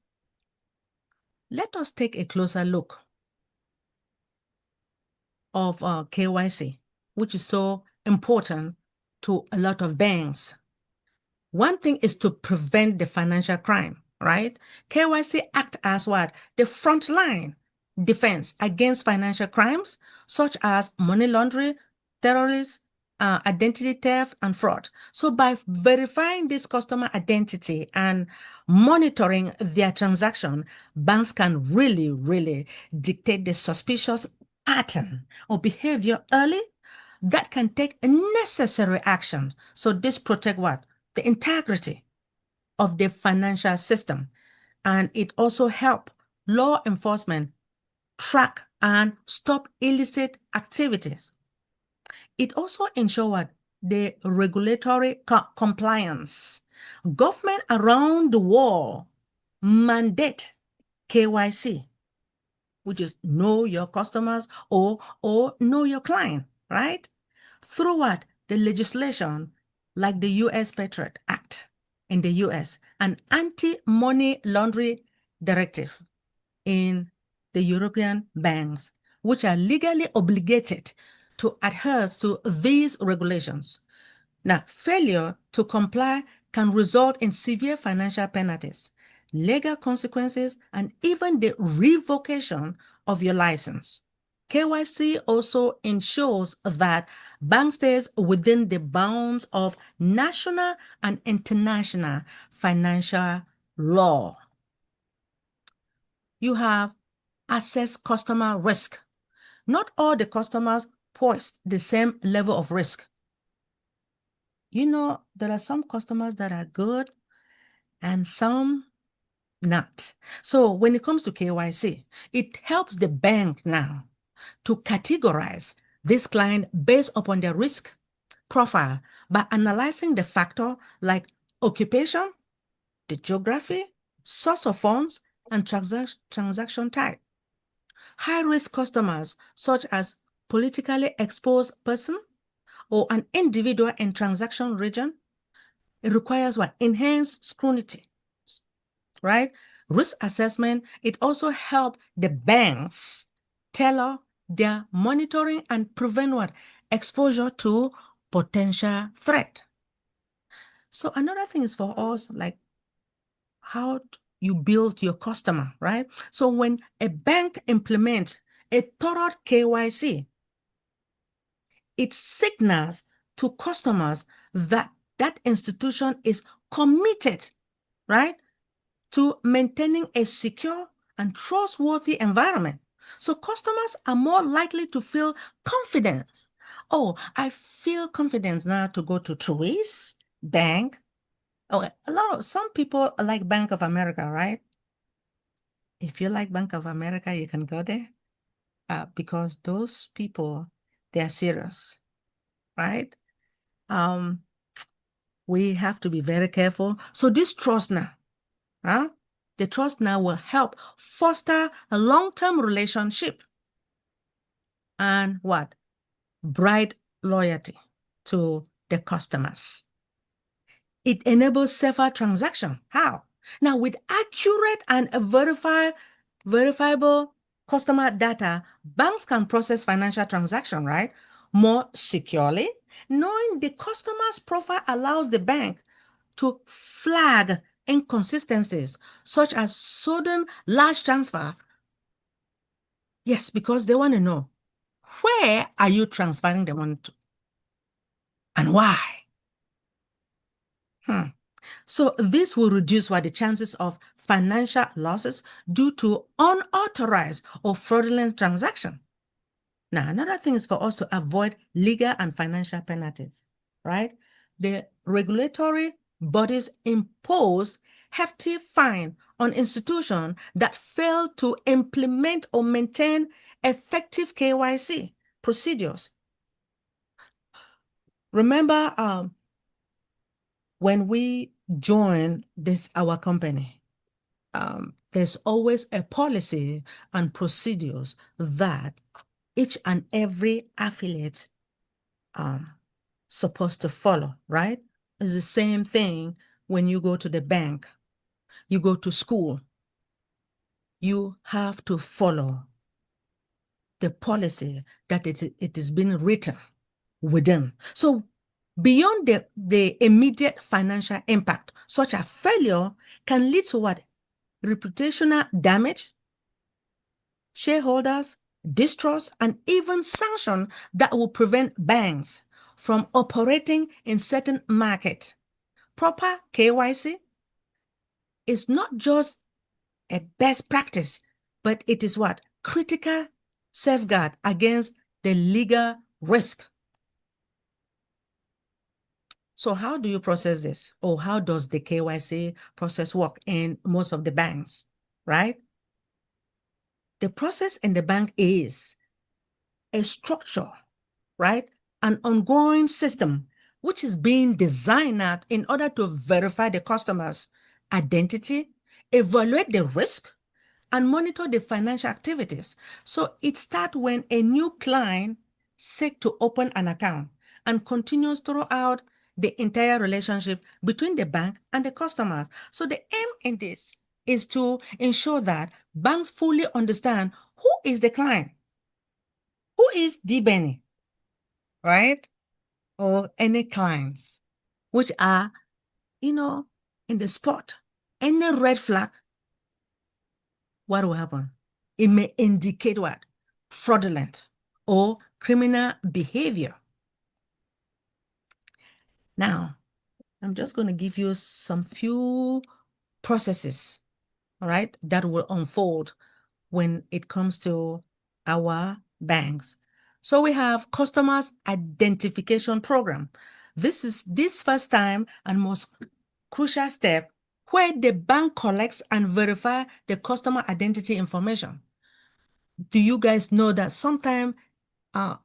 let us take a closer look of KYC, which is so important to a lot of banks. One thing is to prevent the financial crime, right? KYC act as what? The frontline defense against financial crimes, such as money laundering, terrorism, identity theft, and fraud. So by verifying this customer identity and monitoring their transaction, banks can really, really dictate the suspicious pattern or behavior early that can take necessary action. So this protect what? The integrity of the financial system. And it also help law enforcement track and stop illicit activities. It also ensures the regulatory compliance. Government around the world mandate KYC, which is know your customers or know your client, right? Through what? The legislation like the U.S. Patriot Act in the U.S. and anti-money laundering directive in the European banks, which are legally obligated to adhere to these regulations. Now, failure to comply can result in severe financial penalties, legal consequences, and even the revocation of your license. KYC also ensures that bank stays within the bounds of national and international financial law. You have assess customer risk. Not all the customers pose the same level of risk. There are some customers that are good and some not. So when it comes to KYC, it helps the bank now to categorize this client based upon their risk profile by analyzing the factor like occupation, the geography, source of funds, and transaction type. High-risk customers, such as politically exposed person or an individual in transaction region, it requires what? Enhanced scrutiny, right? Risk assessment, it also helps the banks tailor their monitoring and prevent what? Exposure to potential threat. So another thing is for us, like how you build your customer, right? So when a bank implements a thorough KYC, it signals to customers that that institution is committed, right, to maintaining a secure and trustworthy environment. So customers are more likely to feel confidence. Oh, I feel confidence now to go to Truist Bank. Oh, some people like Bank of America, right? If you like Bank of America, you can go there because those people, they are serious, right? We have to be very careful. So this trust now, the trust now will help foster a long-term relationship and what? Bright loyalty to the customers. It enables safer transaction. How? Now, with accurate and verifiable customer data, banks can process financial transaction, right, more securely. Knowing the customer's profile allows the bank to flag inconsistencies, such as sudden large transfer. Yes, because they want to know, where are you transferring the money to? And why? So this will reduce what the chances of financial losses due to unauthorized or fraudulent transaction. Now, another thing is for us to avoid legal and financial penalties, right? The regulatory bodies impose hefty fine on institutions that fail to implement or maintain effective KYC procedures. Remember, when we join our company, there's always a policy and procedures that each and every affiliate supposed to follow, right? It's the same thing when you go to the bank, you go to school, you have to follow the policy that it is being written within. So beyond the immediate financial impact, such a failure can lead to what? Reputational damage, shareholders, distrust, and even sanction that will prevent banks from operating in certain market. Proper KYC is not just a best practice, but it is what? Critical safeguard against the legal risk. So how do you process this? Or how does the KYC process work in most of the banks, right? The process in the bank is a structure, right? An ongoing system which is being designed out in order to verify the customer's identity, evaluate the risk, and monitor the financial activities. So it starts when a new client seeks to open an account and continues throughout the entire relationship between the bank and the customers. So the aim in this is to ensure that banks fully understand who is the client, who is DrBenny, right? Or any clients which are, in the spot. Any red flag, what will happen? It may indicate what? Fraudulent or criminal behavior. Now, I'm just going to give you some few processes, all right, that will unfold when it comes to our banks. So we have customers identification program. This is this first time and most crucial step where the bank collects and verify the customer identity information. Do you guys know that sometimes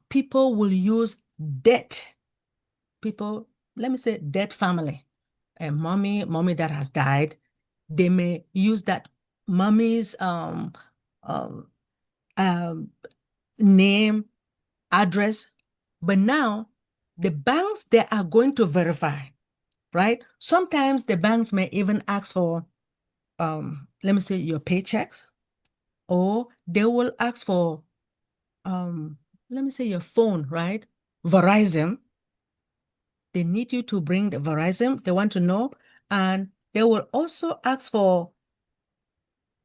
people will use debt. People, let me say debt family. A mommy that has died, they may use that mommy's name, address, but now the banks, they are going to verify, right? Sometimes the banks may even ask for, let me say, your paychecks, or they will ask for, let me say, your phone, right? Verizon. They need you to bring the Verizon. They want to know, and they will also ask for,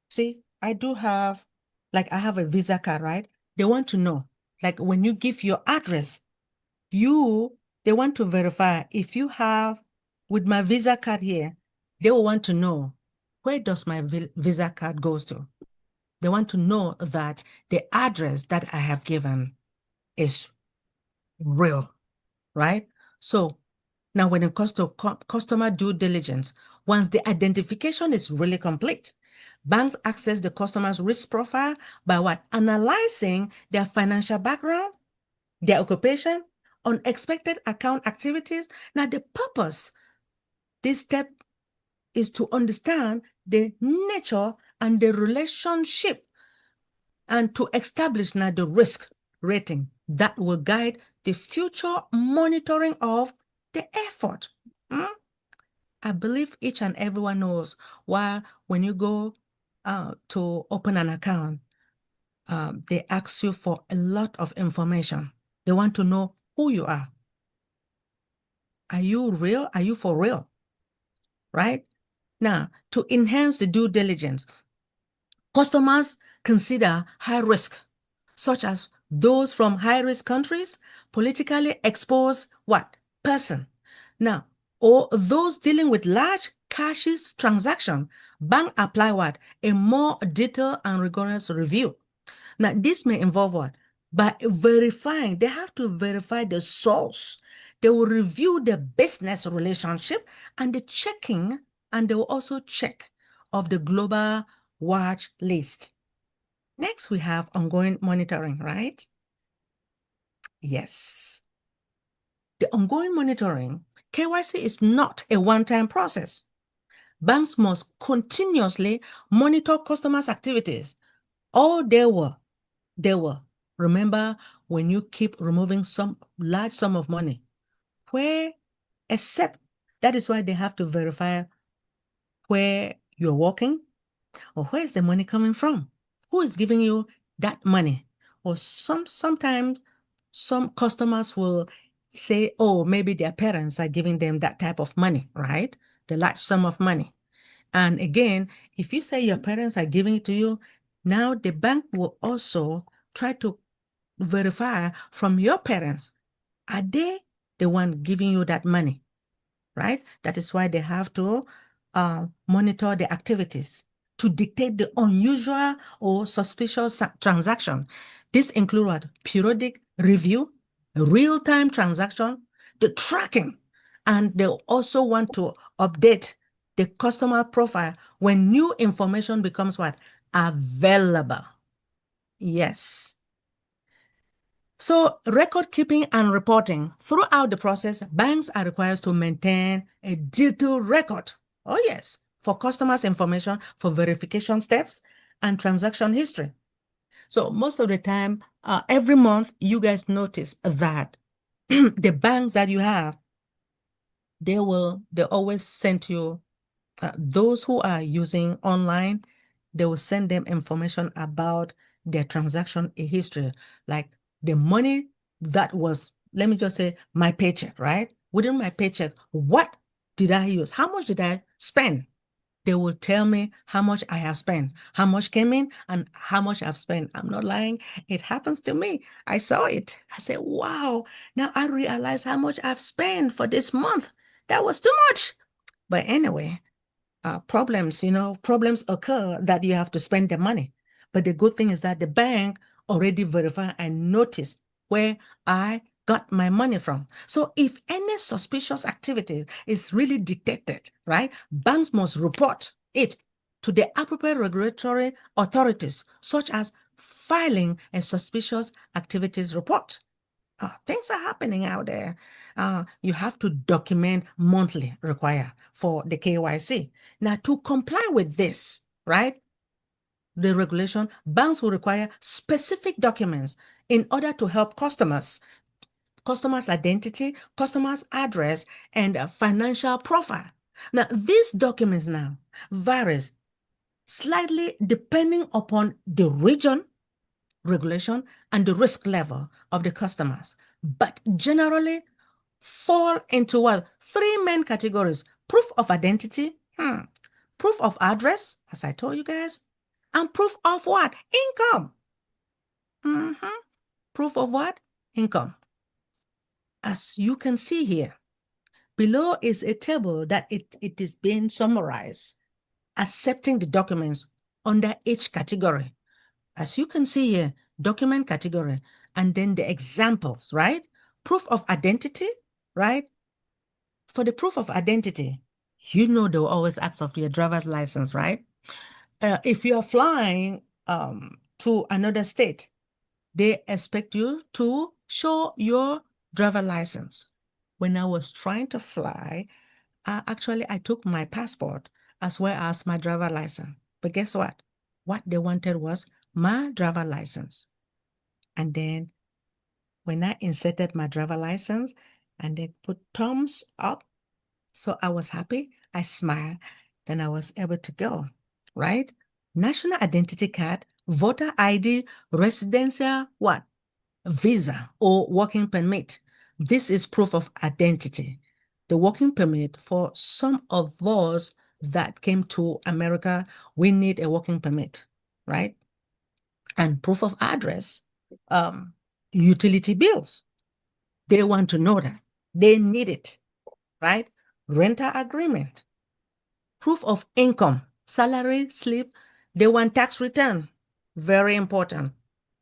see, I do have, like I have a Visa card, right? They want to know, like when you give your address, they want to verify if you have, with my Visa card here, they will want to know, where does my Visa card goes to? They want to know that the address that I have given is real, right? So now when it comes to customer due diligence, once the identification is really complete, banks access the customer's risk profile by what? Analyzing their financial background, their occupation, unexpected account activities. Now the purpose, this step, is to understand the nature and the relationship, and to establish now the risk rating that will guide the future monitoring of the effort. I believe each and everyone knows why when you go to open an account, they ask you for a lot of information. They want to know who you are. Are you real? Are you for real? Right? Now, to enhance the due diligence, customers consider high risk, such as those from high-risk countries, politically exposed person. Now, or those dealing with large cashless transaction, bank apply a more detailed and rigorous review. Now, this may involve by verifying, they have to verify the source. They will review the business relationship and the checking, and they will also check of the global watch list. Next, we have ongoing monitoring, right? Yes. The ongoing monitoring, KYC is not a one-time process. Banks must continuously monitor customers' activities. Oh, they were. Remember, when you keep removing some large sum of money, except that is why they have to verify where you're working, or where is the money coming from? Who is giving you that money? Or sometimes some customers will say, oh, maybe their parents are giving them that type of money, right? The large sum of money. And again, if you say your parents are giving it to you, now the bank will also try to verify from your parents, are they the one giving you that money, right? That is why they have to monitor the activities to dictate the unusual or suspicious transaction. This includes periodic review, real-time transaction, the tracking, and they also want to update the customer profile when new information becomes available. Yes. So record keeping and reporting. Throughout the process, banks are required to maintain a detailed record. Oh yes, for customers' information, for verification steps and transaction history. So most of the time, every month, you guys notice that the banks that you have, they always send you, those who are using online, they will send them information about their transaction history, like the money that was, let me just say, my paycheck, right? Within my paycheck, what did I use? How much did I spend? They will tell me how much I have spent, how much came in, and how much I've spent. I'm not lying. It happens to me. I saw it. I said, wow, now I realize how much I've spent for this month. That was too much. But anyway, problems occur that you have to spend the money. But the good thing is that the bank already verified and noticed where I got my money from. So if any suspicious activity is really detected, right, banks must report it to the appropriate regulatory authorities, such as filing a suspicious activities report. Things are happening out there. You have to document monthly require for the KYC. Now, to comply with this, right, the regulation, banks will require specific documents in order to help customers identity, customer's address, and a financial profile. Now, these documents now varies slightly depending upon the region, regulation, and the risk level of the customers, but generally fall into what? Three main categories: proof of identity, proof of address, as I told you guys, and proof of what? Income. Proof of what? Income. As you can see here, below is a table that it is being summarized, accepting the documents under each category. As you can see here, document category, and then the examples, right? Proof of identity, right? For the proof of identity, you know they will always ask of your driver's license, right? If you're flying to another state, they expect you to show your driver license. When I was trying to fly, I took my passport as well as my driver license. But guess what? What they wanted was my driver license. And then when I inserted my driver license and they put thumbs up, so I was happy, I smiled, then I was able to go, right? National identity card, voter ID, residential, what? Visa or working permit. This is proof of identity. The working permit, for some of us that came to America, we need a working permit, right? And proof of address, utility bills. They want to know that. They need it, right? Rental agreement, proof of income, salary slip. They want tax return. Very important.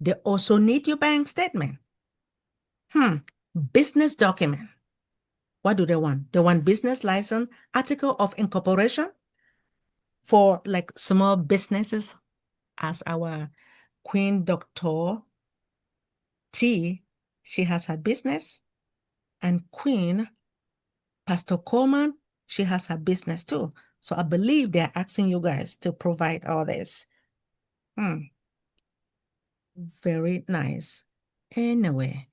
They also need your bank statement. Business document. What do they want? They want business license, article of incorporation for like small businesses, as our Queen Dr. T, she has her business, and Queen Pastor Coleman, she has her business too. So I believe they're asking you guys to provide all this. Very nice. Anyway,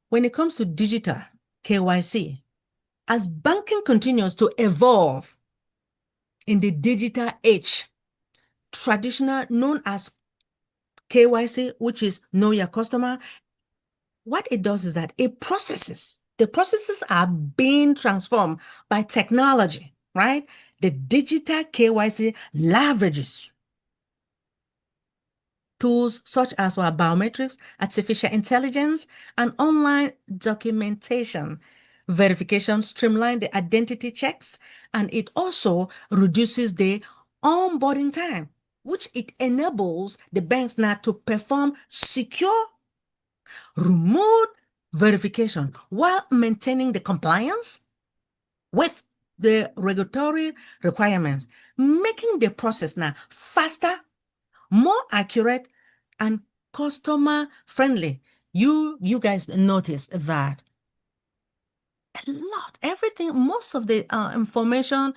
when it comes to digital KYC, as banking continues to evolve in the digital age, traditional known as KYC, which is know your customer, what it does is that the processes are being transformed by technology, right? The digital KYC leverages tools such as biometrics, artificial intelligence, and online documentation verification, streamline the identity checks, and it also reduces the onboarding time, which it enables the banks now to perform secure remote verification while maintaining the compliance with the regulatory requirements, making the process now faster, more accurate, and customer friendly. You guys notice that a lot, everything, most of the information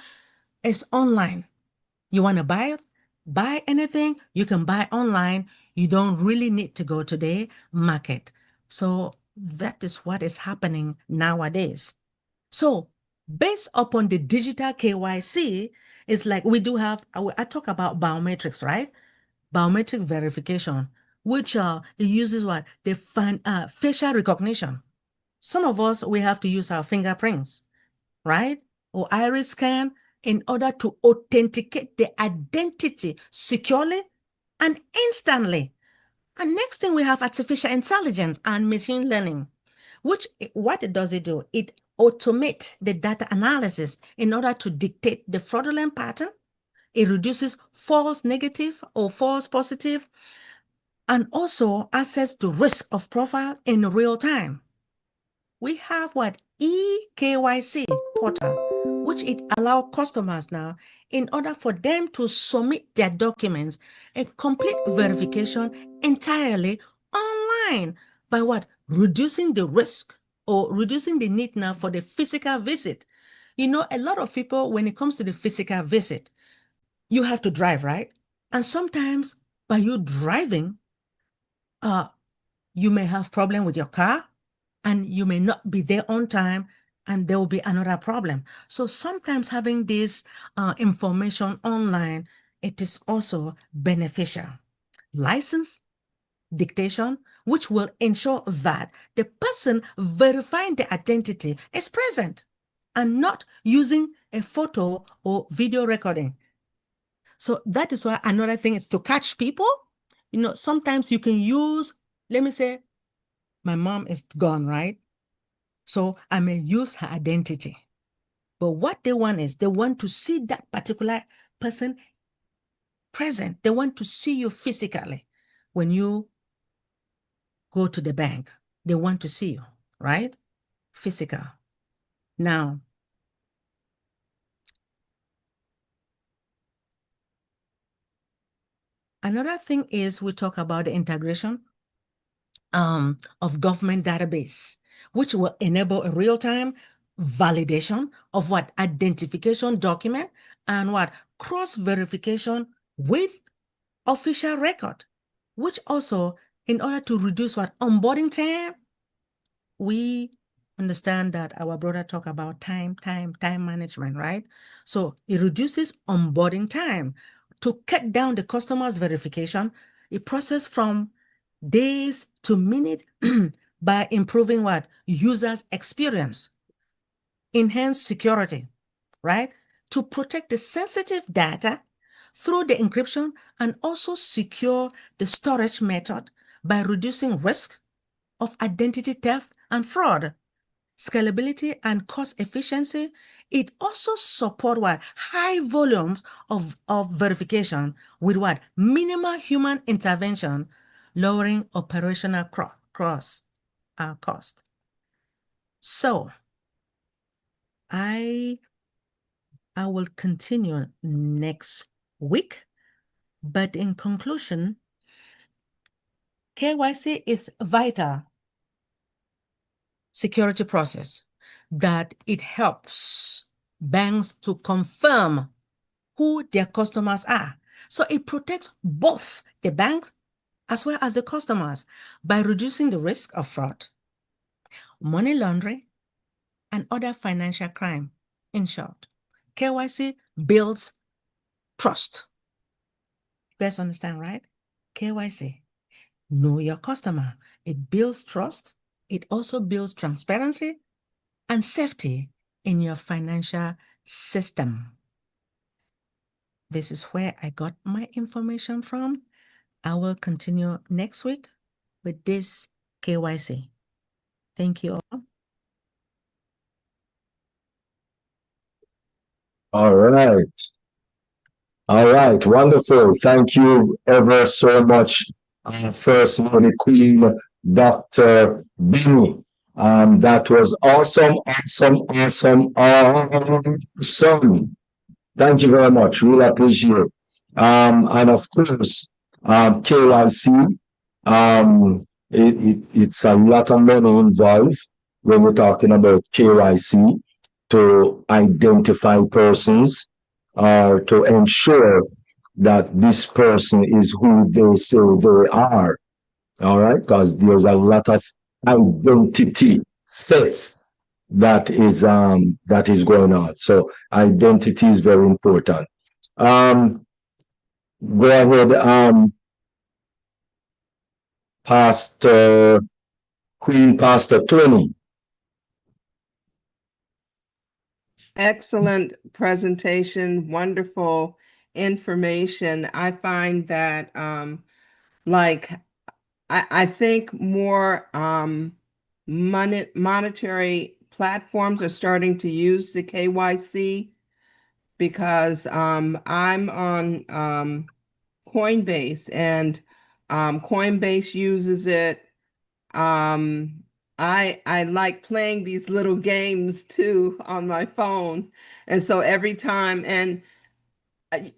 is online. You want to buy anything, you can buy online. You don't really need to go to the market. So that is what is happening nowadays. So based upon the digital KYC, it's like we do have, I talk about biometrics, right? Biometric verification, which it uses what? The facial recognition. Some of us, we have to use our fingerprints, right? Or iris scan in order to authenticate the identity securely and instantly. And next thing, we have artificial intelligence and machine learning, which what it does, it do? It automates the data analysis in order to dictate the fraudulent pattern. It reduces false negative or false positive, and also assess the risk of profile in real time. We have what? eKYC portal, which it allow customers now, in order for them to submit their documents and complete verification entirely online by what? Reducing the risk or reducing the need now for the physical visit. You know, a lot of people, when it comes to the physical visit, you have to drive, right? And sometimes by you driving, you may have problem with your car and you may not be there on time and there will be another problem. So sometimes having this information online, it is also beneficial. License dictation, which will ensure that the person verifying the identity is present and not using a photo or video recording. So that is why another thing is to catch people. You know, sometimes you can use, let me say, my mom is gone, right? So I may use her identity. But what they want is they want to see that particular person present. They want to see you physically when you go to the bank. They want to see you, right? Physical. Now, another thing is we talk about the integration of government database, which will enable a real-time validation of what identification document and what cross-verification with official record, which also in order to reduce what onboarding time, we understand that our brother talk about time management, right? So it reduces onboarding time to cut down the customer's verification, a process from days to minutes by improving what? Users' experience, enhance security, right? To protect the sensitive data through the encryption and also secure the storage method by reducing risk of identity theft and fraud. Scalability and cost efficiency, it also support what? High volumes of verification with what? Minimal human intervention, lowering operational cost. So I will continue next week, but in conclusion, KYC is vital security process that it helps banks to confirm who their customers are. So it protects both the banks as well as the customers by reducing the risk of fraud, money laundering, and other financial crime. In short, KYC builds trust. You guys understand, right? KYC, know your customer. It builds trust. It also builds transparency and safety in your financial system. This is where I got my information from. I will continue next week with this KYC. Thank you all. All right. All right. Wonderful. Thank you ever so much, First Lady Queen, Dr. Benny. That was awesome, awesome. Thank you very much. Really appreciate it. And of course, KYC, it's a lot of money involved when we're talking about KYC to identify persons or to ensure that this person is who they say they are. All right, because there's a lot of identity theft that is going on. So identity is very important. Go ahead, Pastor Queen, Pastor Tony. Excellent presentation, wonderful information. I find that like I think more monetary platforms are starting to use the KYC because I'm on Coinbase and Coinbase uses it. I like playing these little games too on my phone. And so every time, and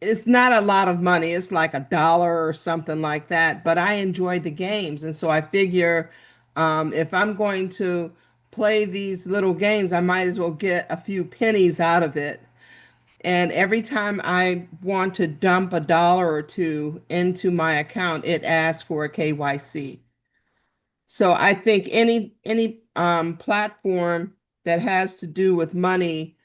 it's not a lot of money, it's like $1 or something like that, but I enjoy the games. And so I figure if I'm going to play these little games, I might as well get a few pennies out of it. And every time I want to dump $1 or $2 into my account, it asks for a KYC. So I think any platform that has to do with money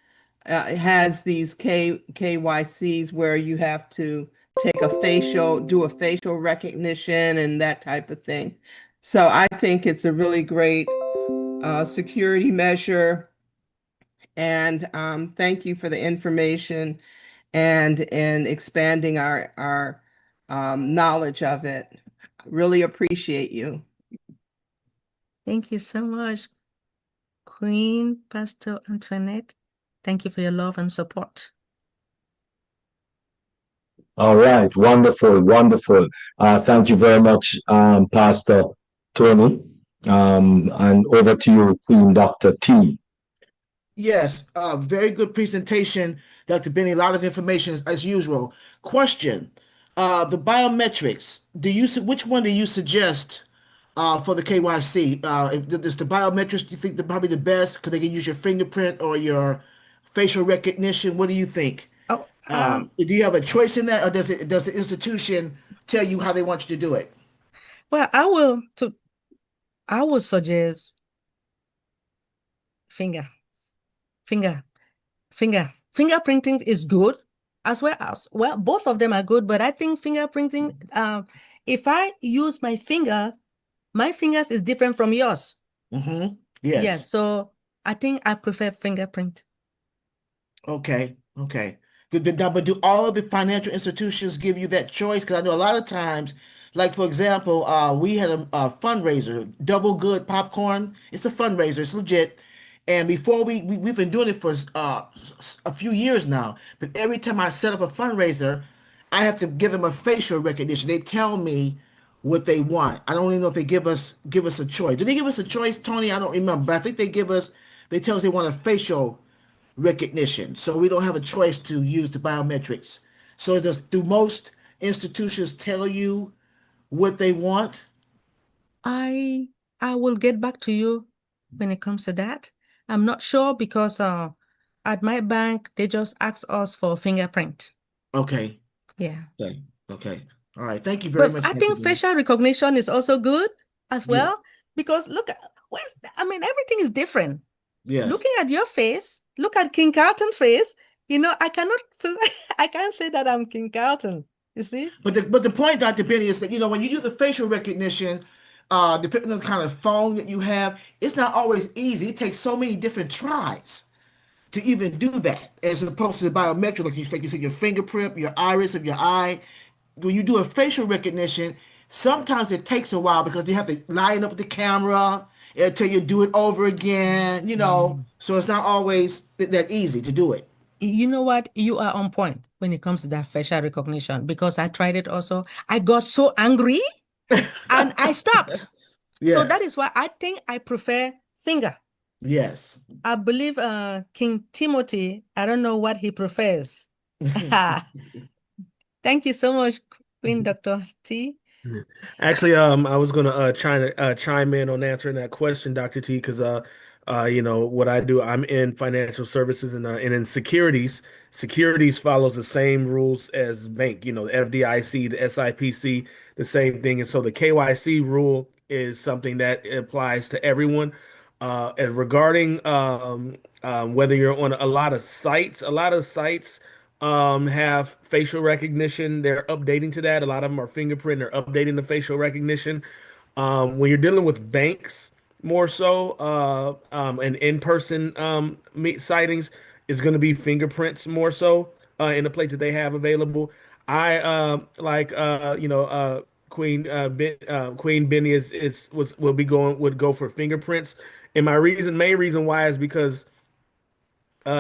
has these KYCs where you have to do a facial recognition and that type of thing. So I think it's a really great security measure. And thank you for the information and expanding our knowledge of it. Really appreciate you. Thank you so much, Queen Pastor Antoinette. Thank you for your love and support. All right, wonderful, wonderful. Thank you very much, Pastor Tony. And over to you, Queen Dr. T. Yes, very good presentation, Dr. Benny. A lot of information as usual. Question: the biometrics. Which one do you suggest for the KYC? Is the biometrics? Do you think they're probably the best because they can use your fingerprint or your facial recognition? What do you think? Oh, Do you have a choice in that, or does the institution tell you how they want you to do it? well, I will suggest finger, finger, fingerprinting is good as well, both of them are good, but I think fingerprinting, if I use my fingers is different from yours. Mm-hmm. Yes, Yes. so I think I prefer fingerprint. Okay. Okay. Good. But do all of the financial institutions give you that choice? Because I know a lot of times, like for example, we had a fundraiser, Double Good Popcorn. It's a fundraiser. It's legit. And before we've been doing it for a few years now. But every time I set up a fundraiser, I have to give them a facial recognition. They tell me what they want. I don't even know if they give us a choice. Do they give us a choice, Tony? I don't remember. But I think they tell us they want a facial recognition. So we don't have a choice to use the biometrics. So do most institutions tell you what they want? I will get back to you when it comes to that. I'm not sure because at my bank they just ask us for fingerprint. Okay. Yeah. Okay. Okay. All right. Thank you very But much, I Dr. think Benny. facial recognition is also good as Yeah. well because look at everything is different. Yes. Looking at your face, look at King Carlton's face. I cannot I can't say that I'm King Carlton. You see? But the point, Dr. Benny, is that when you do the facial recognition, depending on the kind of phone that you have, it's not always easy. It takes so many different tries to even do that, as opposed to the biometric, like you said, your fingerprint, your iris of your eye. When you do a facial recognition, sometimes it takes a while because you have to line up the camera until you do it over again. So it's not always that easy to do it. You know what? You are on point when it comes to that facial recognition because I tried it also. I got so angry and I stopped. So that Yes. is why I think I prefer finger. Yes. I believe King Timothy, I don't know what he prefers. Thank you so much, Queen Dr. T. Actually, I was gonna chime in on answering that question, Dr. T, because what I do, I'm in financial services and in securities. Securities follows the same rules as bank. The FDIC, the SIPC, the same thing. And so the KYC rule is something that applies to everyone. And regarding whether you're on a lot of sites have facial recognition. They're updating to that. A lot of them are fingerprint. They're updating the facial recognition. When you're dealing with banks, more so, and in-person sightings, is going to be fingerprints more so in the places that they have available. I like Queen Benny would go for fingerprints, and my main reason why is because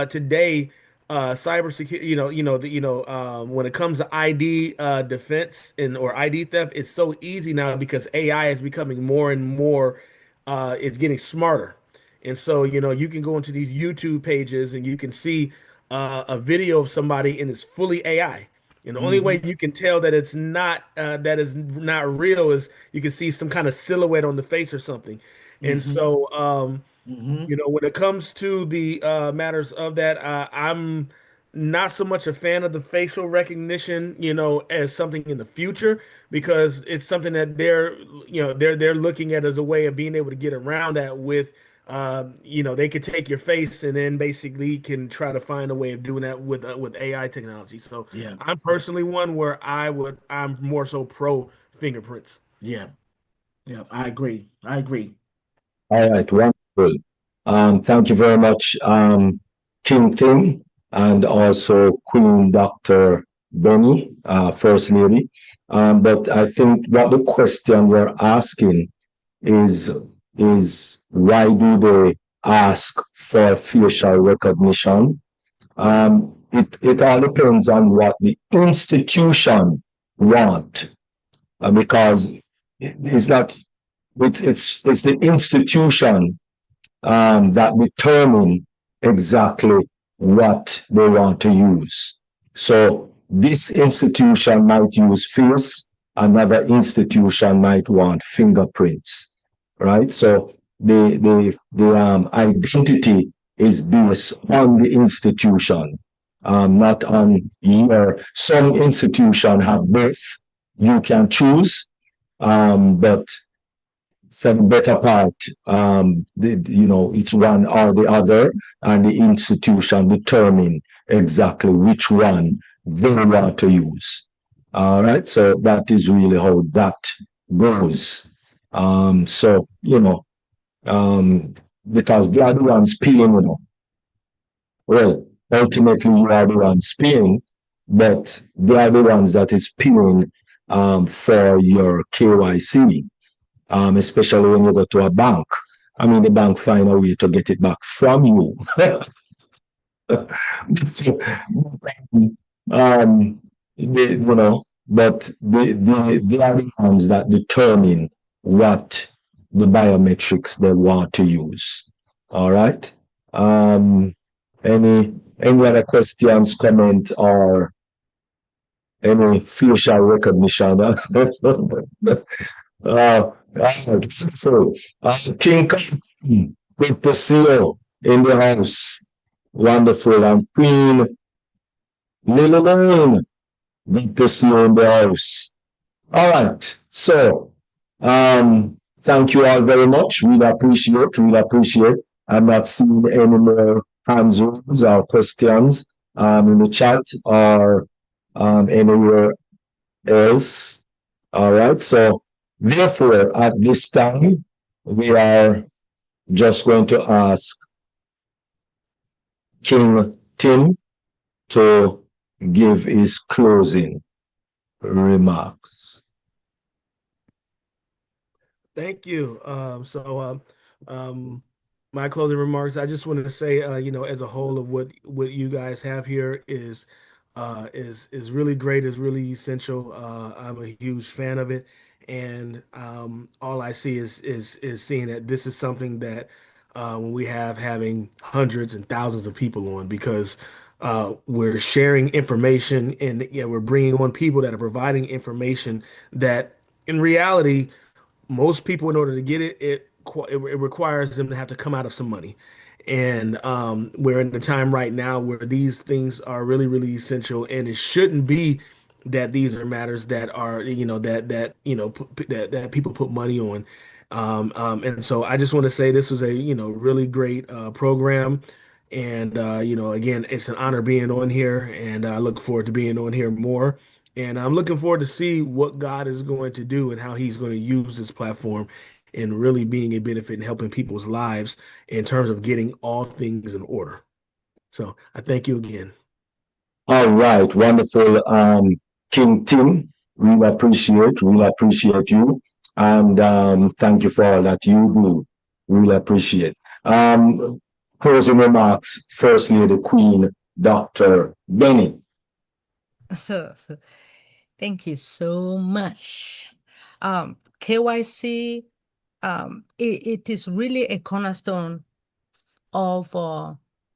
today cybersecurity, when it comes to ID defense or ID theft, it's so easy now because AI is becoming more and more it's getting smarter. And so, you can go into these YouTube pages and you can see a video of somebody and it's fully AI. And the only way Mm-hmm. you can tell that it's not that is not real is you can see some kind of silhouette on the face or something. And Mm-hmm. so, Mm-hmm. when it comes to the matters of that, I'm not so much a fan of the facial recognition, as something in the future because it's something that they're looking at as a way of being able to get around that with, they could take your face and then basically can try to find a way of doing that with AI technology. So Yeah. I'm personally one where I'm more so pro fingerprints. Yeah. Yeah. I agree. I agree. All Yeah. right, wonderful. Thank you very much, King Tim, and also Queen Dr. Benny, First Lady. But I think what the question we're asking is is why do they ask for facial recognition? It all depends on what the institution want, because it's not it's the institution that determine exactly what they want to use. So this institution might use face, another institution might want fingerprints, right? So the identity is based on the institution, not on your. Some institution have both. You can choose, but for the better part, it's one or the other, and the institution determine exactly which one they want to use. All right, so that is really how that goes. So um, because they are the ones paying. Well, ultimately you are the ones paying, but they are the ones that is paying for your KYC, especially when you go to a bank. I mean, the bank find a way to get it back from you. um, but they are the ones that determine what the biometrics they want to use. All right. Um, any other questions, comment, or any facial recognition? Uh, so, King, good to see you in the house. Wonderful. And Queen Lillian, good to see you in the house. All right. So, thank you all very much. Really appreciate, really appreciate. I'm not seeing any more hands raised or questions in the chat or anywhere else. All right. So, therefore, at this time, we are just going to ask King Tim to give his closing remarks. Thank you. My closing remarks. I just wanted to say, as a whole of what you guys have here is really great. Is really essential. I'm a huge fan of it, and all I see is seeing that this is something that when we having hundreds and thousands of people on because we're sharing information and yeah, we're bringing on people that are providing information that in reality most people in order to get it requires them to have to come out of some money and we're in the time right now where these things are really really essential and it shouldn't be that these are matters that are that people put money on and so I just want to say this was a really great program and again it's an honor being on here and I look forward to being on here more and I'm looking forward to see what God is going to do and how he's going to use this platform and really being a benefit and helping people's lives in terms of getting all things in order. So I thank you again. All right, wonderful. King Tim, really appreciate you. And thank you for all that you do. Really appreciate. Closing remarks, firstly, the Queen, Dr. Benny. Thank you so much. KYC it is really a cornerstone of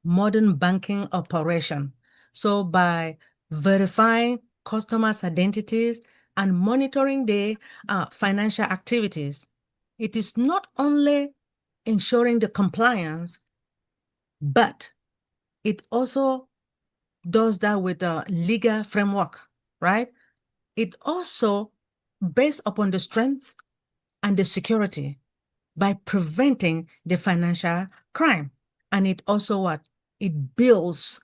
modern banking operation. So by verifying customers' identities and monitoring their financial activities, it is not only ensuring the compliance, but it also does that with a legal framework, right? It also based upon the strength and the security by preventing the financial crime. And it also it builds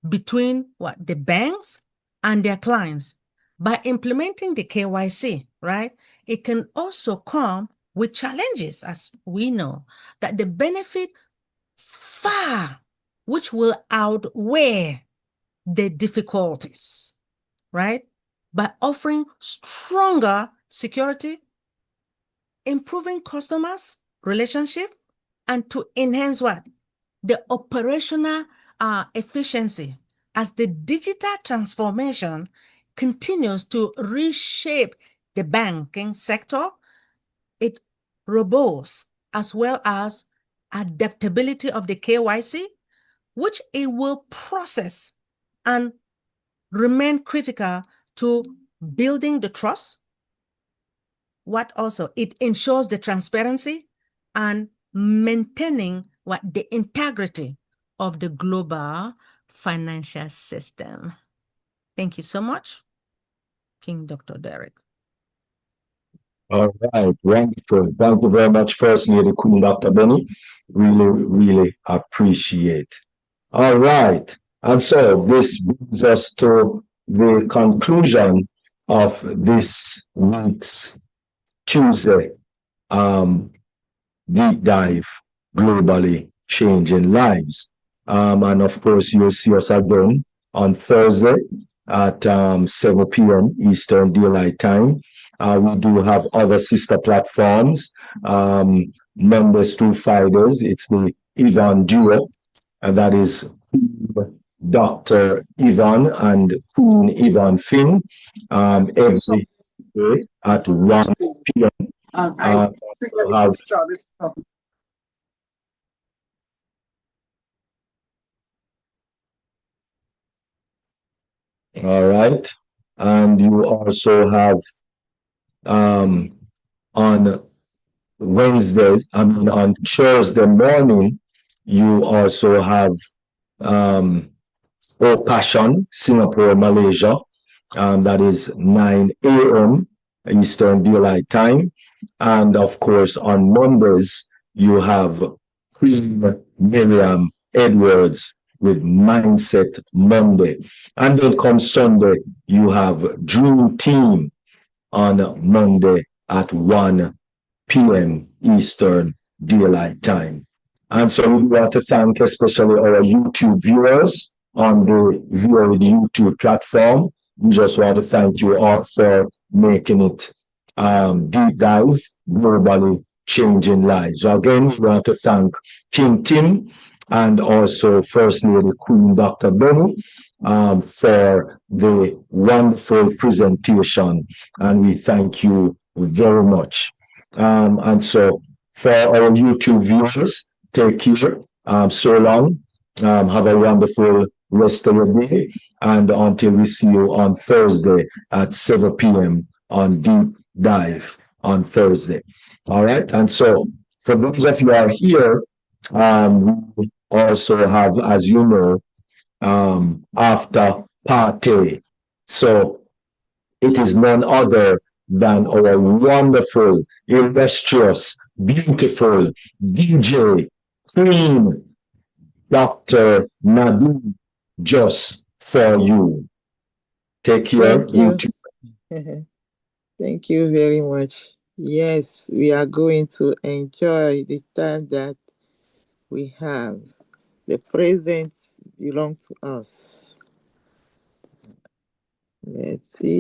between the banks and their clients. By implementing the KYC, right? It can also come with challenges, as we know, that the benefit far, which will outweigh the difficulties, right? By offering stronger security, improving customers' relationship, and to enhance the operational efficiency as the digital transformation continues to reshape the banking sector. It robust as well as adaptability of the KYC, which it will process and remain critical to building the trust. What also it ensures the transparency and maintaining the integrity of the global financial system. Thank you so much, King Dr. Derek. All right, wonderful. Thank you very much, First Lady Queen Dr. Benny. Really, really appreciate. All right, and so this brings us to the conclusion of this week's Tuesday deep dive, globally changing lives. And of course, you'll see us again on Thursday at 7 p.m. Eastern Daylight Time. We do have other sister platforms. Mondays through Fridays, it's the Yvonne Duo, and that is Dr. Yvonne and Queen Yvonne Finn, every day at 1 p.m. Have, all right, and you also have on Wednesdays, on Thursday morning, you also have Oh Passion, Singapore, Malaysia. That is 9 a.m. Eastern Daylight Time. And of course, on Mondays, you have Queen Miriam Edwards with Mindset Monday. And then come Sunday, you have Dream Team on Monday at 1 p.m. Eastern Daylight Time. And so we want to thank especially our YouTube viewers on the YouTube platform. We just want to thank you all for making it deep dive, globally changing lives. So again, we want to thank King Tim and also First Lady Queen Dr. Benny for the wonderful presentation. And we thank you very much. And so for our YouTube viewers, take care. So long. Have a wonderful rest of your day. And until we see you on Thursday at 7 p.m. on Deep Dive on Thursday. All right. And so for those of you who are here, we also have, as you know, after party. So it is none other than our wonderful, illustrious, beautiful DJ, Queen Dr. Nabi, just for you. Take care. Thank you. Thank you very much. Yes, we are going to enjoy the time that we have. The presents belong to us. Let's see.